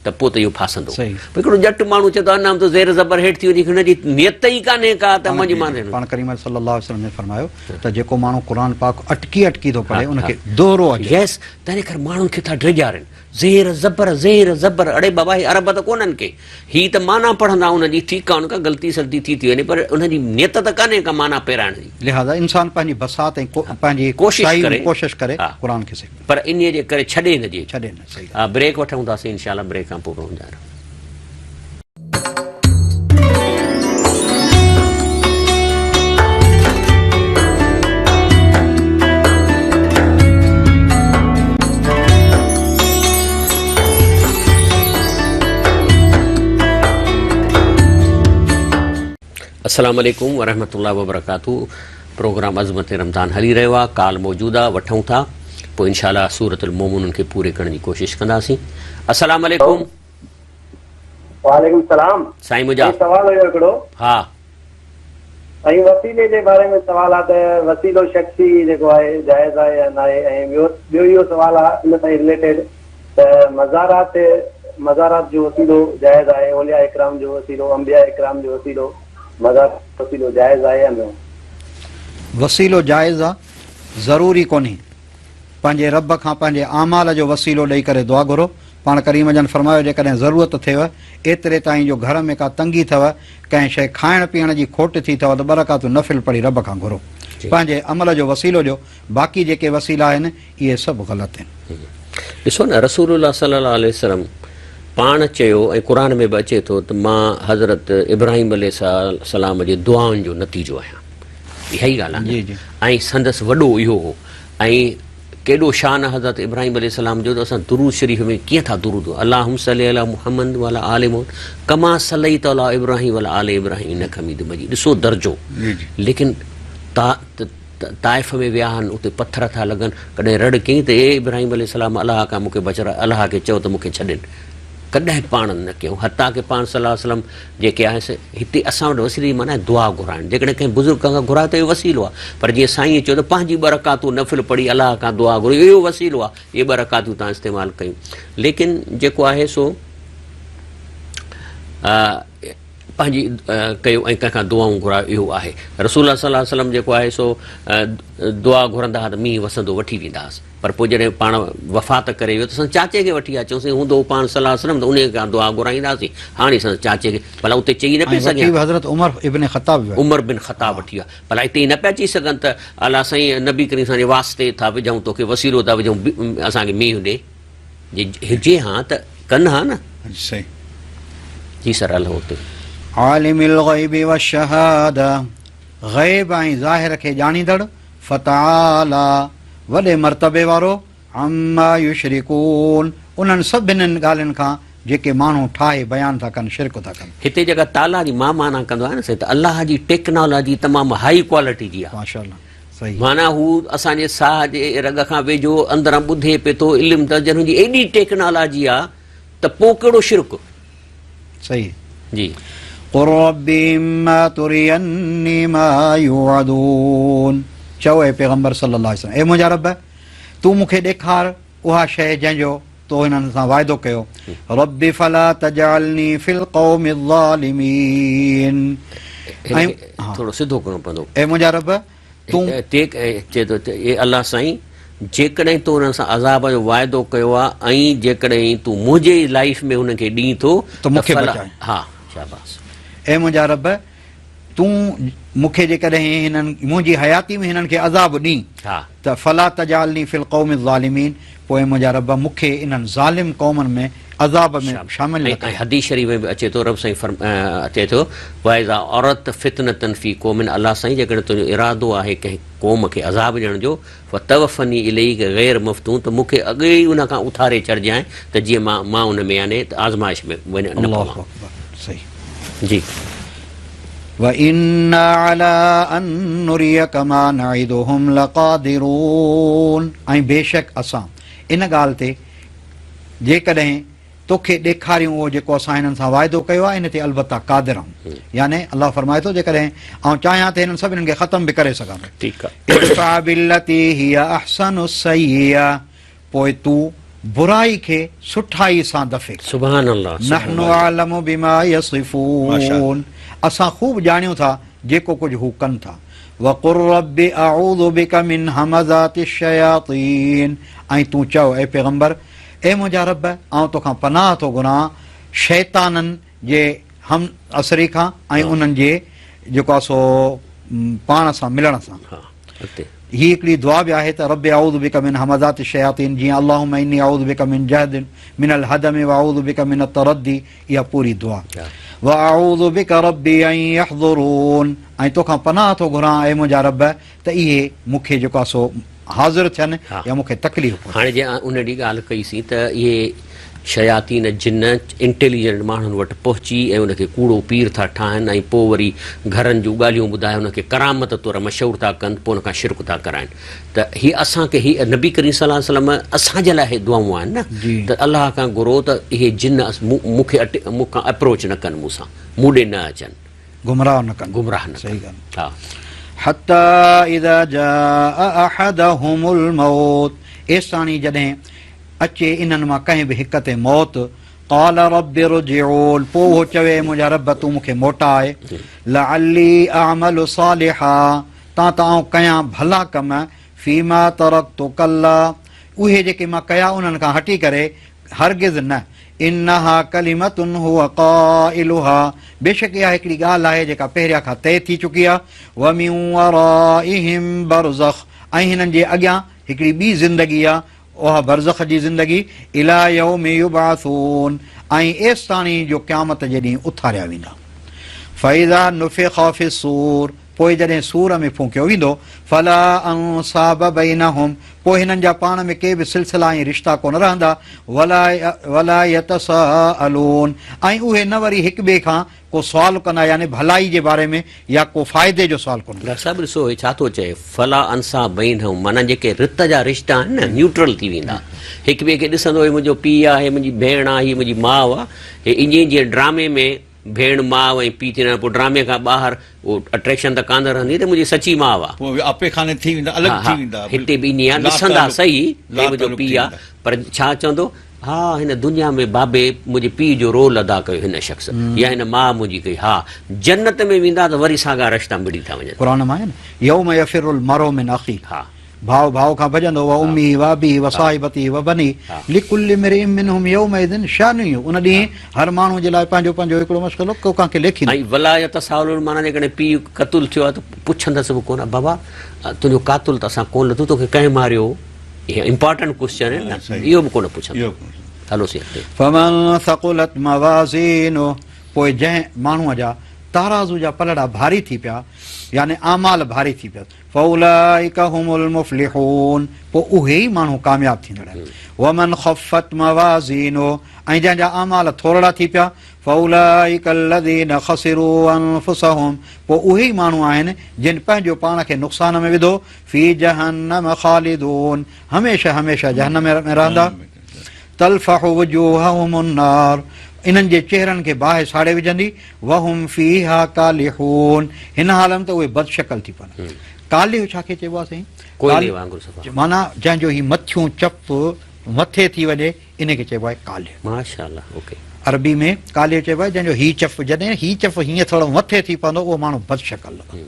[SPEAKER 1] त पोइ त इहो फासंदो हिकिड़ो ॼट माण्हू चए थो अनाम तो ज़ेर ज़बर हेठि थी वञे हुनजी नियत ई कान्हे का त मुंहिंजी माने
[SPEAKER 2] पाण करीम सल्लल्लाहु अलैहि वसल्लम ने फरमायो त जेको माण्हू क़ुर पाक अटकी अटकी थो पढ़े उनखे दोहरो अचे
[SPEAKER 1] यस तंहिं करे माण्हुनि खे था ड्रिॼारनि ज़ेर ज़बर अड़े बाबा हे अरब त कोन्हनि के ही त माना पढ़ंदा हुनजी ठीकु आहे हुनखां ग़लती सलती थी वञे पर हुनजी नियत त कान्हे का माना पहिराइण जी
[SPEAKER 2] लिहाज़ा इंसान पंहिंजी बसात ऐं पंहिंजी कोशिश करे क़ुर खे सिखे
[SPEAKER 1] पर इन्हीअ जे करे छॾे न ॾिए
[SPEAKER 2] छॾे न सही
[SPEAKER 1] हा ब्रेक वठूं थासीं इंशाल्लाह ब्रेक खां पोइ ॿुधायो अस्सलाम वालेकुम वरहमतुल्लाहि वबरकातुहू प्रोग्राम अज़मत रमज़ान हली रहियो आहे काल मौजूदा वठूं था पोइ इंशाल्लाह सूरतुल मोमिनून खे पूरे करण जी कोशिशि कंदासीं अस्सलाम वालेकुम
[SPEAKER 6] वालेकुम सलाम
[SPEAKER 1] साईं मुंहिंजा
[SPEAKER 6] सवाल हुयो हिकिड़ो
[SPEAKER 1] हा
[SPEAKER 6] साईं वसीले जे बारे में सवाल आहे त वसीलो शख्सी जेको आहे जाइज़ आहे या न आहे ऐं ॿियो इहो सवाल आहे इन सां रिलेटेड त मज़ारात जो वसीलो जाइज़ आहे औलिया इकराम जो वसीलो अंबिया इकराम जो वसीलो मज़ारात वसीलो जाइज़ आहे या न
[SPEAKER 2] वसीलो जाइज़ आहे ज़रूरी कोन्हे पंहिंजे रब खां पंहिंजे आमाल जो वसीलो ॾेई करे दुआ घुरो पाण करीम जन फरमायो जेकॾहिं ज़रूरत थिएव एतिरे ताईं जो घर में का तंगी अथव कंहिं शइ खाइण पीअण जी खोट थी अथव त बरकातूं नफ़िल पढ़ी रब खां घुरो पंहिंजे अमल जो वसीलो ॾियो बाक़ी जेके वसीला आहिनि इहे सभु ग़लति आहिनि
[SPEAKER 1] ॾिसो न रसूलुल्लाह सल्लल्लाहु अलैहि वसल्लम पाण चयो ऐं क़ुर में बि अचे थो त मां हज़रत इब्राहिम अलैहिस्सलाम जे दुआउनि जो नतीजो आहियां इहा ई ॻाल्हि आहे ऐं संदसि वॾो इहो हो ऐं केॾो शान हज़रत इब्राहिम अलैहिस्सलाम जो त असां दुरूद शरीफ़ में कीअं था दुरूद अल्लाहुम सल्ली अला मुहम्मद वाला आले मोहम्मद कमा सल्लैत अला इब्राहिम वाला आले इब्राहिम इन्नका हमीदुम मजीद ॾिसो दर्जो लेकिन ताइफ़ में विया आहिनि उते पथर था लॻनि कॾहिं रड़ कयईं त ए इब्राहिम अलैहिस्सलाम अलाह खां मूंखे बचर अलाह खे चयो त मूंखे छॾनि कॾहिं पाण न कयूं हता की पाण सलाहु वसलम जेके आहे हिते असां वटि वसीले जी माना दुआ घुराइण जेकॾहिं कंहिं बुज़ुर्ग खां घुराए त इहो वसीलो आहे पर जीअं साईं चयो त पंहिंजी ॿ रकातूं नफ़िल पढ़ी अलाह खां दुआ घुरी इहो वसीलो आहे इहे ॿ रकातूं तव्हां इस्तेमालु कयूं लेकिन जेको आहे सो पंहिंजी कयो ऐं कंहिंखां दुआऊं घुरायो इहो आहे रसूल सल्लल्लाहु अलैहि वसल्लम जेको आहे सो दुआ घुरंदा हुआ त मींहुं वसंदो वठी वेंदा हुआसीं पर पोइ जॾहिं पाण वफ़ात करे वियो त असां चाचे खे वठी अचूंसीं हूंदो पाण सल्लल्लाहु अलैहि वसल्लम त उन खां दुआ घुराईंदासीं हाणे असां चाचे खे भला उते चई न पिया सघनि
[SPEAKER 2] हज़रत
[SPEAKER 1] उमर बिन ख़त्ताब वठी विया भला हिते ई न पिया चई सघनि त अलाह साईं नबी करीम असांजे वास्ते था विझूं तोखे वसीलो था विझूं असांखे मींहुं ॾे हिजे हा त कनि हा न जी सर हलो हुते
[SPEAKER 2] आलिमिल ग़ैबि वश्शहादा ग़ैब ऐं ज़ाहिर खे ॼाणींदड़ फतआला वॾे मर्तबे वारो अम्मा युशरिकून उन्हनि सभिनी ॻाल्हियुनि खां जेके माण्हू ठाहे बयानु था कनि शिरक था कनि
[SPEAKER 1] हिते जेका ताला जी माना कंदो आहे न साईं त अलाह जी टेक्नोलॉजी तमामु हाई क्वालिटी जी आहे
[SPEAKER 2] माशाअल्लाह सही
[SPEAKER 1] माना हू असांजे साह जे रग खां वेझो अंदरां ॿुधे पिए थो इल्मु त जन जी एॾी टेक्नोलॉजी आहे त पोइ कहिड़ो शिरक
[SPEAKER 2] सही
[SPEAKER 1] जी
[SPEAKER 2] क़ुल रब्बी इम्मा तुरियन्नी मा युअदून चओ ए पैगंबर सल्लल्लाहु अलैहि वसल्लम ए मुंहिंजा रब तूं मूंखे ॾेखार उहा शइ जंहिंजो तो हिननि सां वाइदो कयो रब्बी फला तजअलनी फिल क़ौमि ज़ालिमीन
[SPEAKER 1] हिनखे थोरो सिधो करिणो पवंदो।
[SPEAKER 2] ऐं मुंहिंजा रब तूं
[SPEAKER 1] चए थो ए अलाह साईं, जेकॾहिं तूं हुन सां अज़ाब जो वाइदो कयो आहे ऐं जेकॾहिं तूं मुंहिंजे लाइफ में हुनखे ॾीं थो
[SPEAKER 2] त मूंखे बचाए।
[SPEAKER 1] हा, शाबाश।
[SPEAKER 2] ऐं मुंहिंजा रब तूं मूंखे जेकॾहिं हिननि मुंहिंजी हयाती में हिननि खे अज़ाब ॾीं
[SPEAKER 1] हा
[SPEAKER 2] त फला तजालनी फिल क़ौम ज़ालिमीन, पोइ मुंहिंजा रब मूंखे इन्हनि ज़ालिम क़ौमनि में अज़ाब में शामिल न
[SPEAKER 1] ऐं हदीस शरीफ़ में बि अचे थो, रब साईं अचे थो वाइज़ा औरत फितनतन फी क़ौमिन, अलाह साईं जेकॾहिं तुंहिंजो इरादो आहे कंहिं क़ौम खे अज़ाब ॾियण जो, फ़तवफ़नी इलैहि ग़ैर मफ़्तून, त मूंखे अॻु ई उन खां उथारे चढ़जांइ त जीअं मां उन में यानी आज़माइश में वञा न पवां।
[SPEAKER 2] सही।
[SPEAKER 1] जी।
[SPEAKER 2] وَإِنَّا عَلَىٰ أَن نُّرِيَكَ مَا نَعِدُهُمْ لَقَادِرُونَ، ऐं बेशक असां इन ॻाल्हि ते जेकॾहिं तोखे ॾेखारियूं उहो जेको असां हिननि सां वाइदो कयो आहे, इन ते अलबत्ता क़ादिर आहियूं। यानी अलाह फरमाए थो जेकॾहिं आउं चाहियां त हिननि सभिनीनि खे ख़तम बि करे सघां।
[SPEAKER 1] ठीकु आहे।
[SPEAKER 2] इदफ़ा बिल्लती हिय अहसनु सय्यिआ, पोइ तूं बुराई खे सुठाई सां दफ़े कर।
[SPEAKER 1] सुभान अल्लाह।
[SPEAKER 2] नहनु अअलमु बिमा यसिफून, असां ख़ूब ॼाणियूं था जेको कुझु हू कनि था। वक़ुर रब्बि अऊज़ु बिका मिन हमज़ाति शयातीन, ऐं तूं चओ ए पैगंबर, ए मुंहिंजा रब आउं तोखां पनाह थो घुरां शैताननि जे हम असरी खां ऐं उन्हनि जे जेको आहे सो पाण सां मिलण सां। ही हिकिड़ी दुआ बि आहे त रब अऊज़ु बिका मिन हमज़ाति शयातीन, जीअं अल्लाहुम्मा इन्नी अऊज़ु बिका मिन जहदिन मिनल हदमि व अऊज़ु बिका मिन तरद्दी, इहा पूरी दुआ। व अऊज़ु बिका रब्बी अन यहज़ुरून, ऐं तोखां पनाह थो घुरां ए मुंहिंजा रब त इहे मूंखे जेको आहे सो हाज़िर थियनि या मूंखे तकलीफ़।
[SPEAKER 1] हाणे जे उन ॾींहुं ॻाल्हि कईसीं त इहे शयातीन जिन इंटेलिजेंट माण्हुनि वटि पहुची ऐं उनखे कूड़ो पीर था ठाहिनि ऐं पोइ वरी घरनि जूं ॻाल्हियूं ॿुधाए उनखे करामत तौरु मशहूरु था कनि, पोइ उनखां शिरक था कराइनि। त हीअ असांखे हीअ नबी करीम सल्लल्लाहु अलैहि वसल्लम असांजे लाइ इहे दुआऊं आहिनि न, त अलाह खां घुरो त इहे जिन मूंखां अप्रोच न कनि, मूंसां मूं ॾे न अचनि,
[SPEAKER 2] गुमराह न कनि,
[SPEAKER 1] गुमराह न
[SPEAKER 2] सही
[SPEAKER 1] कनि।
[SPEAKER 2] ॻाल्हि।
[SPEAKER 1] हा।
[SPEAKER 2] हत्ता इज़ा जाअ अहदहुमुल मौत, एसाणी जॾहिं अचे इन्हनि मां कंहिं बि हिक ते मौत, क़ाल रब्बि इर्जिऊन, पोइ उहो चवे मुंहिंजा रब तूं मूंखे मोटाए, लअल्ली अअमलु सालिहा, तां त आउं कयां भला कम, फीमा तरक्तु कल्ला, उहे जेके मां कया उन्हनि खां हटी करे हरगिज़ न, इन्नहा कलिमतुन हुव क़ाइलुहा, बेशक इहा हिकिड़ी ॻाल्हि आहे जेका पहिरियां खां तय थी चुकी आहे। व मिन वराइहिम बरज़ख, ऐं हिननि जे अॻियां हिकिड़ी ॿी ज़िंदगी आहे, उहा बरज़ख जी ज़िंदगी, इला यौमि युबअसून, ऐं एसिताणी जो क़यामत जे ॾींहुं उथारिया वेंदा। फ़इज़ा नुफ़िख़ फ़िस्सूर, पोइ जॾहिं सूर में फूकियो वेंदो, फला अंसाब बैनहुम, पोइ हिननि जा पाण में के बि सिलसिला ऐं रिश्ता कोन रहंदा, वला यतसाअलून, ऐं उहे न वरी हिक ॿिए खां को सुवाल कंदा, यानी भलाई जे बारे में या को फ़ाइदे जो सुवाल कोन।
[SPEAKER 1] सभु ॾिसो छा थो चए, फला अंसा बैनहुम, माना जेके रित जा रिश्ता आहिनि न, न्यूट्रल थी वेंदा। हिक ॿिए खे ॾिसंदो, हे मुंहिंजो पीउ आहे, हे मुंहिंजी भेण आहे, हीअ मुंहिंजी माउ आहे, हे ईअं जीअं ड्रामे में भेण माउ ऐं पीउ थी रहनि, पोइ ड्रामे खां ॿाहिरि उहो अट्रैक्शन त कान रहंदी त मुंहिंजी सची माउ आहे,
[SPEAKER 7] पोइ आपे खाने थी वेंदा, अलॻि थी वेंदा।
[SPEAKER 1] हिते बि ईअं आहे, ॾिसंदा सही हे मुंहिंजो पीउ आहे, पर छा चवंदो, हा हिन दुनिया में बाबे मुंहिंजे पीउ जो रोल अदा कयो हिन शख़्स, या हिन माउ मुंहिंजी कई। हा, जन्नत में वेंदा त वरी साॻा रिश्ता मिड़ी था वञनि।
[SPEAKER 2] क़ुरान में आहे न, यौम यफिरुल मरउ मिन अखी,
[SPEAKER 1] हा,
[SPEAKER 2] भाउ भाउ खां भॼंदो, व उम्मी व अबी व साहिबती व बनी, लिकुल्लि इम्रिइन मिनहुम यौमइज़िन शानियु, उन ॾींहुं हर माण्हू जे लाइ पंहिंजो पंहिंजो हिकिड़ो मसइलो को कंहिंखे लेखींदो।
[SPEAKER 1] ऐं वलायत साउल, माना जेकॾहिं पीउ क़तूल थियो आहे त पुछंदसि बि कोन, बाबा तुंहिंजो क़ातुल त असां कोन लथो, तोखे कंहिं मारियो, इहे इम्पोर्टेंट क्वेश्चन आहिनि न, इहो बि कोन पुछंदो। हलोसीं अॻिते। फमन
[SPEAKER 2] सक़ुलत मवाज़ीनु, पोइ जंहिं माण्हूअ जा ताराज़ू जा पलड़ा भारी थी पिया, यानी आमाल भारी थी पिया, फउलाइका हुमुल मुफ़्लिहून, पोइ उहे ई माण्हू कामयाब थींदड़ आहिनि। वमन ख़फ़त मवाज़ीनु, ऐं जंहिंजा आमाल थोरा थी पिया, फउलाइका अलज़ीन ख़सिरू अनफुसहुम, पोइ उहे ई माण्हू आहिनि जिन पंहिंजो पाण खे नुक़सान में विधो, फी जहन्नम ख़ालिदून, हमेशह हमेशह जहन्नम में रहंदा। तल्फ़हु वुजूहहुम अन्नार, इन्हनि जे चेहरनि खे बाहि साड़े विझंदी, वहुम फीहा कालिहून, हिन हाल में त उहे बदशकल थी पवनि। कालिह छाखे चइबो आहे साईं? माना जंहिंजो ही मथियूं चप मथे थी वञे, इन खे चइबो आहे कालिह।
[SPEAKER 1] माशाअल्लाह, ओके।
[SPEAKER 2] अरबी में काले चइबो आहे जंहिंजो ही चफ, जॾहिं ही चफ हीअं थोरो मथे थी पवंदो उहो माण्हू बदशकल लॻंदो।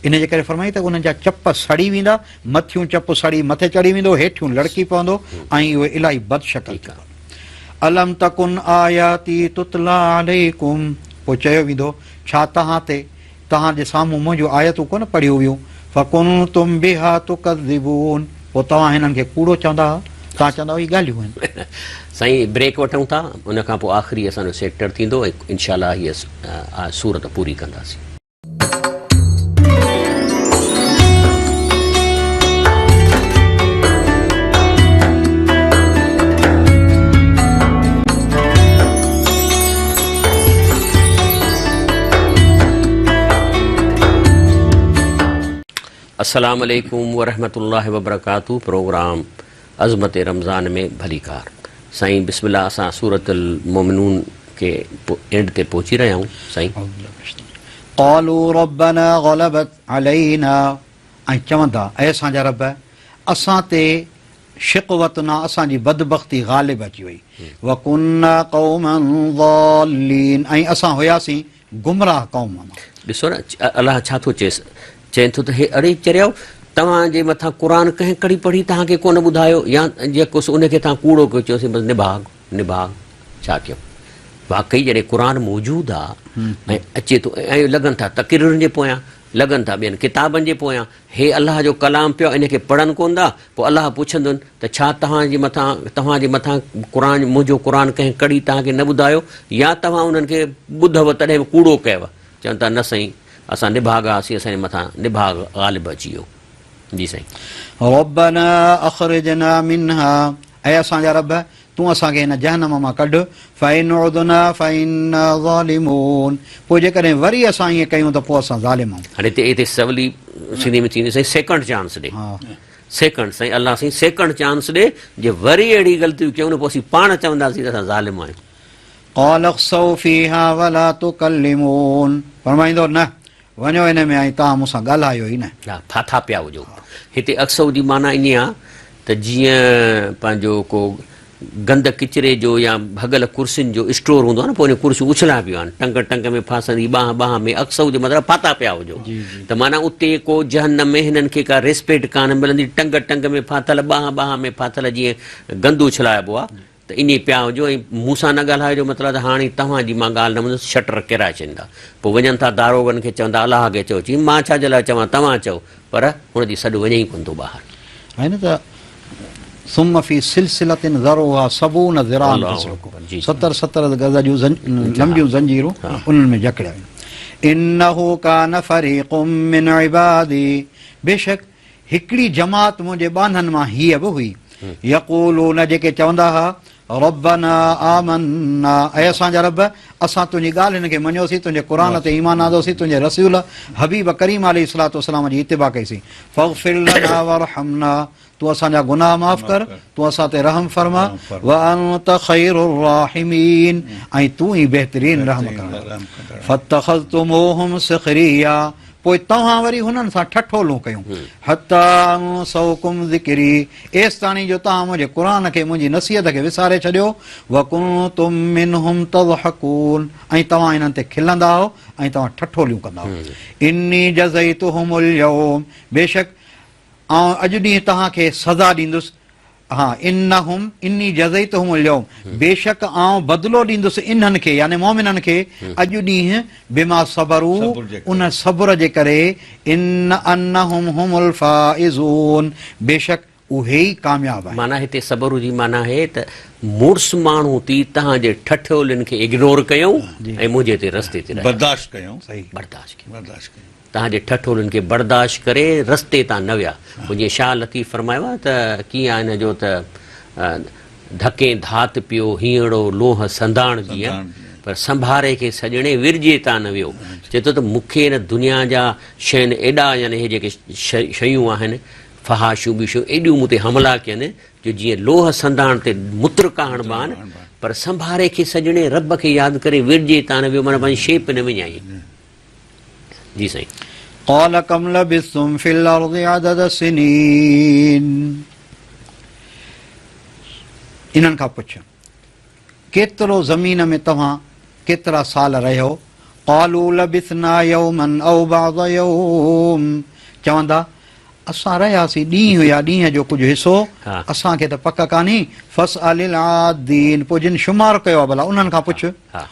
[SPEAKER 2] इन जे करे फरमाई त उन्हनि जा चप सड़ी वेंदा, मथियूं चप सड़ी मथे चढ़ी वेंदो, हेठियूं लड़की पवंदो ऐं उहे इलाही बदशकल थींदा। अलम तकुन आयाती तुतला अलैकुम, पोइ चयो वेंदो छा तव्हांजे साम्हूं मुंहिंजूं आयतूं कोन पढ़ियूं हुयूं, फकुनतुम बिहा तुकज़िबून, पोइ तव्हां हिननि खे कूड़ो चवंदा हुआ, तव्हां चवंदा ही ॻाल्हियूं आहिनि।
[SPEAKER 1] साईं ब्रेक वठूं था, उन खां पोइ आख़िरी असांजो सेक्टर थींदो ऐं इनशाअल्लाह हीअ सूरत पूरी कंदासीं। अस्सलाम वालेकुम वरहमतुल्लाहि वबरकातुहू। प्रोग्राम अज़मत रमज़ान में भलीकार। साईं बिस्मिल्लाह, असां सूरतुल मोमिनून के एंड ते पहुची रहिया आहियूं। साईं
[SPEAKER 2] क़ालू रब्बना ग़लबत अलैना, ऐं चवंदा ऐं असांजा रब असां ते शिक़वतना, असांजी बदबख़्ती ग़ालिब अची वई, वकुन्ना क़ौमन ज़ालिन, ऐं असां हुयासीं गुमराह क़ौम।
[SPEAKER 1] ॾिसो न अलाह छा थो चए थो त हे अड़े चरियो तव्हांजे मथां क़ुरान कंहिं कड़ी पढ़ी तव्हांखे कोन ॿुधायो, या जेको उनखे तव्हां कूड़ो कयो, चयोसीं बसि निभाग छा कयूं। वाकई जॾहिं क़ुरान मौजूदु आहे ऐं अचे थो ऐं लॻनि था तक़रीरुनि जे पोयां, लॻनि था ॿियनि किताबनि जे पोयां, हे अलाह जो कलाम पियो, इनखे पढ़नि कोन था, पोइ अलाह पुछंदुनि त छा तव्हांजे मथां क़ुरान, मुंहिंजो क़ुरान कंहिं कड़ी तव्हांखे न ॿुधायो, या तव्हां उन्हनि खे ॿुधव तॾहिं बि कूड़ो कयव। चवनि था न साईं असां निभाग हुआसीं, असांजे मथां निभाग ग़ालिब अची वियो। जी साईं।
[SPEAKER 2] रब्बना अख़रिजना मिन्हा, ऐं असांजा रब तूं असांखे हिन जहन्नम मां कढ, फ़इन उदना फ़इन्ना ज़ालिमून, पोइ जेकॾहिं वरी असां ईअं कयूं त पोइ असां ज़ालिम आहियूं।
[SPEAKER 1] हाणे हिते सवली सिंधी में थींदी साईं सेकंड चांस ॾे। सेकंड साईं अलाह साईं सेकंड चांस ॾे, जे वरी अहिड़ी ग़लतियूं कयूं न पोइ असीं पाण चवंदासीं त असां ज़ालिम आहियूं।
[SPEAKER 2] क़ाल अख़्सऊ फ़ीहा वला तुकल्लिमून, फरमाईंदो न वञो हिन में ऐं तव्हां मूंसां ॻाल्हायो ई न।
[SPEAKER 1] हा, फाथा पिया हुजो। हिते अक्सर जी माना इन आहे त जीअं पंहिंजो को गंद किचिरे जो या भॻल कुर्सियुनि जो स्टोर हूंदो आहे न, पोइ उन कुर्सियूं उछला पियूं आहिनि, टंग में फासंदी, बाह में, अक्सर जो मतिलबु फाथा पिया हुजो। त माना उते को जहन्नम में हिननि खे का रिस्पेक्ट कान मिलंदी, टंग में फाथल, बाह में फाथल, जीअं गंद उछलाइबो आहे त इन पिया हुजो। ऐं मूंसां न ॻाल्हायो जो मतिलबु त हाणे तव्हांजी मां ॻाल्हि न ॿुधंदुसि, शटर किराए छॾींदा। पोइ वञनि था दारोगनि खे चवंदा अलाह खे चओ, चई मां छा जे लाइ चवां, तव्हां चओ, पर हुनजी सॾु वञे ई पवंदो ॿाहिरि।
[SPEAKER 2] आहे न त सुम फी सिलसिलतिन ज़रुहा सबून ज़िरान, 70 गज़ जूं लंबियूं ज़ंजीरूं उन्हनि में जकड़िया आहिनि। इन्नहु कान फरीक़ुम मिन इबादी, बेशक हिकिड़ी जमात मुंहिंजे बाननि मां हीअ बि हुई, यक़ूलून जेके चवंदा हुआ रब्बना आमन्ना, ऐं असांजा रब असां तुंहिंजी ॻाल्हि हिन खे मञियोसीं, तुंहिंजे क़ुरान ते ईमान आंदोसीं, तुंहिंजे रसूल हबीब करीम अलैहिस्सलातु वस्सलाम जी इत्तिबा कईसीं। फ़ग़फ़िर लना वरहमना, तूं असांजा गुनाह माफ़ कर, तूं असां ते रहम फरमा, व अंत ख़ैरुर राहिमीन, ऐं तूं ई बहितरीन रहम करण। फत्तख़ज़्तुमूहुम सिख़रिया, पोइ तव्हां वरी हुननि सां ठठोलूं कयूं, हत्ता अंसौकुम ज़िक्री, एसि ताणी जो तव्हां मुंहिंजे क़ुरान खे, मुंहिंजी नसीहत खे विसारे छॾियो, वकुंतुम मिनहुम तज़हकून, ऐं तव्हां हिननि ते खिलंदा हो ऐं तव्हां ठठोलियूं कंदा हो। इन्नी जज़ैतुहुमुल यौम, बेशक आउं अॼु ॾींहुं तव्हांखे सज़ा ॾींदुसि। हा, इन्नी जज़ैतुहुमुल यौम, बेशक आउं बदिलो ॾींदुसि इन्हनि खे, यानी मोमिननि खे, अॼु ॾींहुं बिमा सबरू, उन सब्र जे करे, इन अन्नहुम हुमुल फाइज़ून, बेशक उहे ई कामयाब आहिनि।
[SPEAKER 1] माना हिते सब्र जी माना आहे त मुड़ुस माण्हू थी तव्हांजे ठठोलनि खे इग्नोर कयूं ऐं मुंहिंजे ते रस्ते ते
[SPEAKER 7] बर्दाश्त कयूं,
[SPEAKER 1] बर्दाश्त कयूं, तव्हांजे ठठोलनि खे बर्दाश्त करे रस्ते तां न विया। मुंहिंजे शाह लतीफ़ फरमायो आहे त कीअं आहे हिन जो त धके धात पियो हीअड़ो लोह संधाण जीअं, पर संभारे खे सॼणे विरजे तां न वियो। चए थो त मूंखे हिन दुनिया जा शयुनि एॾा, यानी हे जेके शयूं आहिनि फहाशूं बि शयूं एॾियूं मूं ते हमला कयनि जो जीअं लोह संधाण ते मुत्र कहाणबा आहिनि, पर संभारे खे सॼणे रब खे यादि करे विरजे तां न वियो, माना पंहिंजी शेप न विञाई। जी साईं।
[SPEAKER 2] क़ाल कम लबिस्तुम फिल अर्ज़ि अदद सिनीन, इन्हनि खां पुछ केतिरो ज़मीन में तव्हां केतिरा साल रहियो क़ालू लबिथना यौमन औ बअद यौम चवंदा असां रहियासीं ॾींहुं या ॾींहं जो कुझु हिसो
[SPEAKER 1] हा।
[SPEAKER 2] असांखे त पक कान्हे फस्अलिल आदीन पोइ जिन शुमार कयो आहे भला उन्हनि खां पुछ
[SPEAKER 1] हा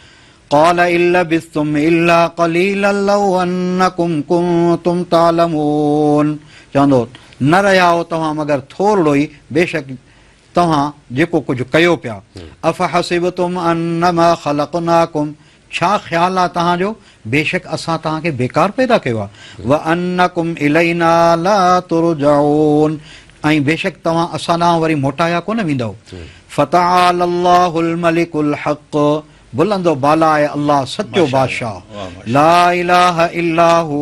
[SPEAKER 2] قال إن لبثتم إلا قليلا لو أنكم كنتم تعلمون चवंदो न रहिया हो तव्हां मगर थोरो ई बेशक तव्हां जेको कुझु कयो पिया अफहसिबतुम अन्नमा ख़लक़नाकुम छा ख़्यालु आहे तव्हांजो बेशक असां तव्हांखे बेकार पैदा कयो आहे व अन्नकुम इलैना ला तुरजऊन ऐं बेशक तव्हां असां ॾांहुं वरी मोटाया कोन वेंदव फ़तआल अल्लाहुल मलिकुल हक़ बुलंदो बाला आहे अल्लाह सचो बादशाह ला इलाहा इल्ला हू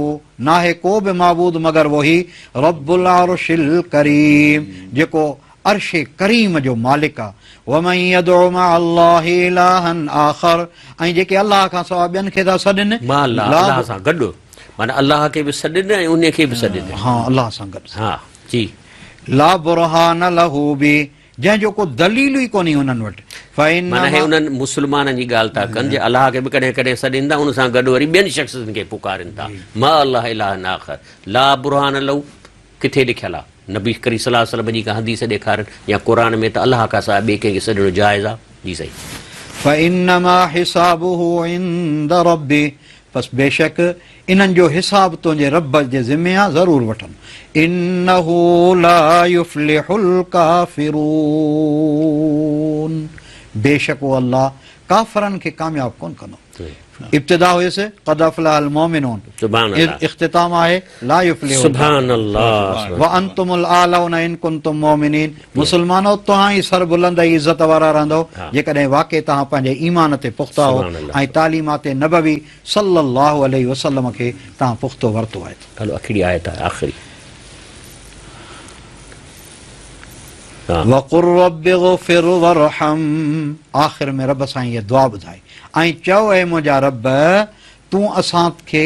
[SPEAKER 2] नाहे को बि माबूद मगर वही रब्बुल अर्शिल करीम जेको अर्श करीम जो मालिक आहे वमन यदउ मा अल्लाहि इलाहन आखर ऐं जेके अल्लाह खां सवाइ ॿियनि खे था सॾनि
[SPEAKER 1] मां अल्लाह सां गॾु माना अल्लाह खे बि सॾनि ऐं उन खे बि सॾनि
[SPEAKER 2] हा अल्लाह सां गॾु
[SPEAKER 1] हा जी
[SPEAKER 2] ला बुरहान लहू बि जंहिंजो को दलील ई कोन्हे हुननि वटि
[SPEAKER 1] माना हे उन्हनि मुस्लमाननि जी ॻाल्हि था कनि जे अलाह खे बि कॾहिं कॾहिं सॾनि था उन सां गॾु वरी ॿियनि शख़्सनि खे पुकारनि था मा अल्लाह इलाहन आखर ला बुरहान लहू किथे लिखियलु आहे नबी करीम सल्लल्लाहु अलैहि वसल्लम जी का हदीस ॾेखारनि या क़ुरान में त अलाह खां सवाइ ॿिए कंहिंखे सॾणो जाइज़ आहे जी सही
[SPEAKER 2] फइन्नमा हिसाबुहु इंद रब्बी बस बेशक इन्हनि जो हिसाब तुंहिंजे रब जे ज़िम्मे आहे ज़रूरु वठनि इन्नहु ला युफ्लिहुल काफ़िरून बेशक वो अल्लाह काफ़रनि खे कामयाब कोन कंदो इब्तिदा हुयसि क़द अफ़लहल मोमिनून
[SPEAKER 1] सुभान अल्लाह
[SPEAKER 2] इख्तिताम आहे ला युफ्लिहुल
[SPEAKER 1] सुभान अल्लाह
[SPEAKER 2] व अंतुमुल आलौन इन कुंतुम मोमिनीन मुसलमानो तव्हां ई सर बुलंद ऐं इज़त वारा रहंदो जेकॾहिं वाक़ई तव्हां पंहिंजे ईमान ते पुख़्ता हो ऐं तालीमात नबवी सल्लल्लाहु अलैहि वसल्लम खे तव्हां पुख़्तो वरितो आहे
[SPEAKER 1] हलो आखिरी आयत आहे आखिरी
[SPEAKER 2] वक़ुर रब्बि ग़फिर वरहम आख़िर में रब सां इहा दुआ ॿुधाई ऐं चओ ऐं मुंहिंजा रब तूं असांखे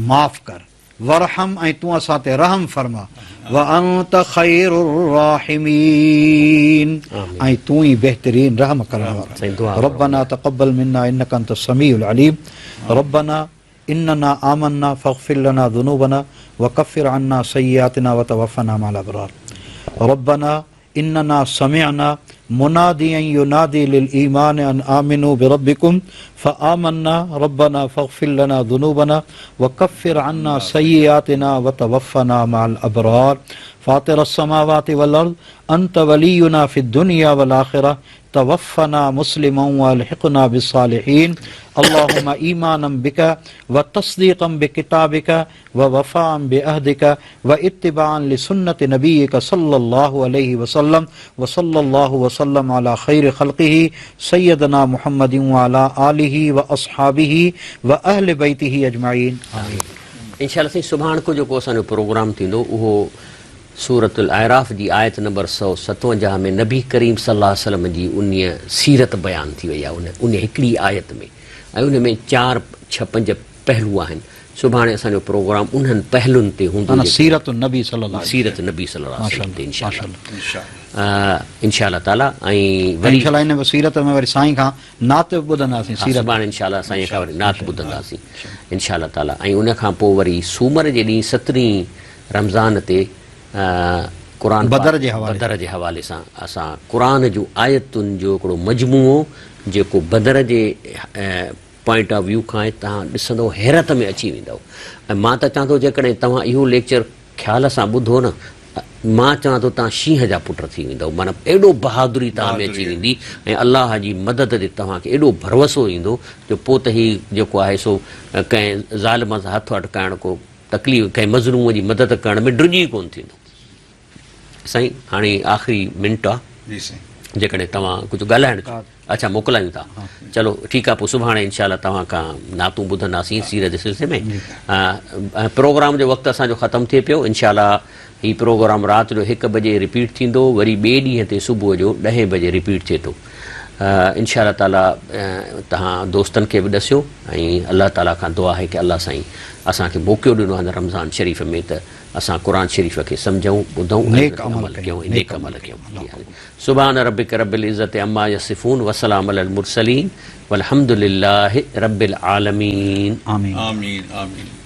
[SPEAKER 2] माफ़ कर वरहम ऐं तूं असां ते रहम फरमा व अंत ख़ैरुर राहिमीन ऐं तूं ई बहितरीन रहम करण वारो रब्बना तक़ब्बल मिन्ना इन्नका अंतस समीउल अलीम रब्बना इन्नना आमन्ना फ़ग़फ़िर लना ज़ुनूबना व कफ़िर अन्ना सय्यिआतिना व तवफ़्फ़ना मअल अबरार रब्बना इन्नना समिअना मुनादियन युनादी लिल ईमान अन आमिनू बिरब्बिकुम फ़आमन्ना रब्बना फ़ग़फ़िर लना ज़ुनूबना व कफ़िर अन्ना सय्यिआतिना व तवफ़्फ़ना मअल अबरार फ़ातिर अस्समावाति वल अर्ज़ अंत वलियुना फ़िद दुनिया वल आख़िरह तवफ़्फ़ना मुस्लिमन व अलहिक़ना बिस्सालिहीन अल्लाहुम्मा ईमानम बिका व तस्दीक़म बिकिताबिका व वफ़ाअम बिअहदिका व इत्तिबाअन लिसुन्नति नबीका सल्लल्लाहु अलैहि वसल्लम व सल्लल्लाहु वसल्लम अला खैर ख़ल्क़िही सय्यदना मुहम्मदिन व अला आलिही व अस्हाबिही व अहले बैतिही अजमाइन आमीन
[SPEAKER 1] इंशाअल्लाह साईं सुभाणे को जेको असांजो प्रोग्राम थींदो उहो सूरतुल आराफ़ जी आयत नंबर 157 में नबी करीम सल्लल्लाहु अलैहि वसल्लम जी उन सीरत बयान थी वई आहे उन हिकिड़ी आयत में ऐं उन में 4, 6, 5 पहलू आहिनि सुभाणे असांजो प्रोग्राम उन्हनि पहलुनि ते हूंदो
[SPEAKER 2] सीरत नबी सल्लल्लाहु
[SPEAKER 1] सीरत नबी सल्लल्लाहु अलैहि वसल्लम ते इंशाअल्लाह ताला ऐं वरी
[SPEAKER 2] इंशाअल्लाह इन सीरत में वरी साईं खां नात ॿुधंदासीं सीरत
[SPEAKER 1] सुभाणे इंशाअल्लाह साईं खां वरी नात ॿुधंदासीं इंशाअल्लाह ताला ऐं उन खां पोइ वरी सूमर जे ॾींहुं 17 रमज़ान ते क़ुरान बदर जे हवाले सां असां क़ुरान जूं आयतुनि जो हिकिड़ो मजमूओ जेको बदर जे पॉइंट ऑफ व्यू खां तव्हां ॾिसंदो हैरत में अची वेंदव ऐं मां त चवां थो जेकॾहिं तव्हां इहो लेक्चर ख़्याल सां ॿुधो न मां चवां थो तव्हां शींहं जा पुट थी वेंदव माना एॾो बहादुरी तव्हां में अची वेंदी ऐं अलाह जी मदद ते तव्हांखे एॾो भरोसो ईंदो जो पोइ त हीउ जेको आहे सो कंहिं ज़ालिम सां हथु अटकाइण को तकलीफ़ कंहिं मज़लूम जी मदद करण में ड्रिजी कोन थींदो साईं हाणे आख़िरी मिंट आहे जेकॾहिं तव्हां कुझु ॻाल्हाइण अच्छा मोकिलायूं था चलो ठीकु आहे पोइ सुभाणे इंशाअल्लाह तव्हां खां नातूं ॿुधंदासीं सीरत जे सिलसिले में प्रोग्राम जो वक़्तु असांजो ख़तमु थिए पियो इंशाअल्लाह हीउ प्रोग्राम राति जो 1 बजे रिपीट थींदो वरी ॿिए ॾींहं ते सुबुह जो 10 बजे रिपीट थिए थो इंशा ताला तव्हां दोस्तनि खे बि ॾसियो ऐं अल्लाह ताला खां दुआ आहे कि अल्लाह साईं असांखे मौक़ो ॾिनो आहे रमज़ान शरीफ़ में त असां क़ुर शरीफ़ खे सम्झूं ॿुधूं
[SPEAKER 2] नेक अमल
[SPEAKER 1] कयूं
[SPEAKER 2] कयूं,
[SPEAKER 1] नेक अमल कयूं सुभान रब्बिक रब्बिल इज़्ज़ति अम्मा यसिफ़ून वसलाम अलल मुरसलीन वल्हम्दुलिल्लाहि रब्बिल आलमीन
[SPEAKER 2] आमीन
[SPEAKER 7] आमीन आमीन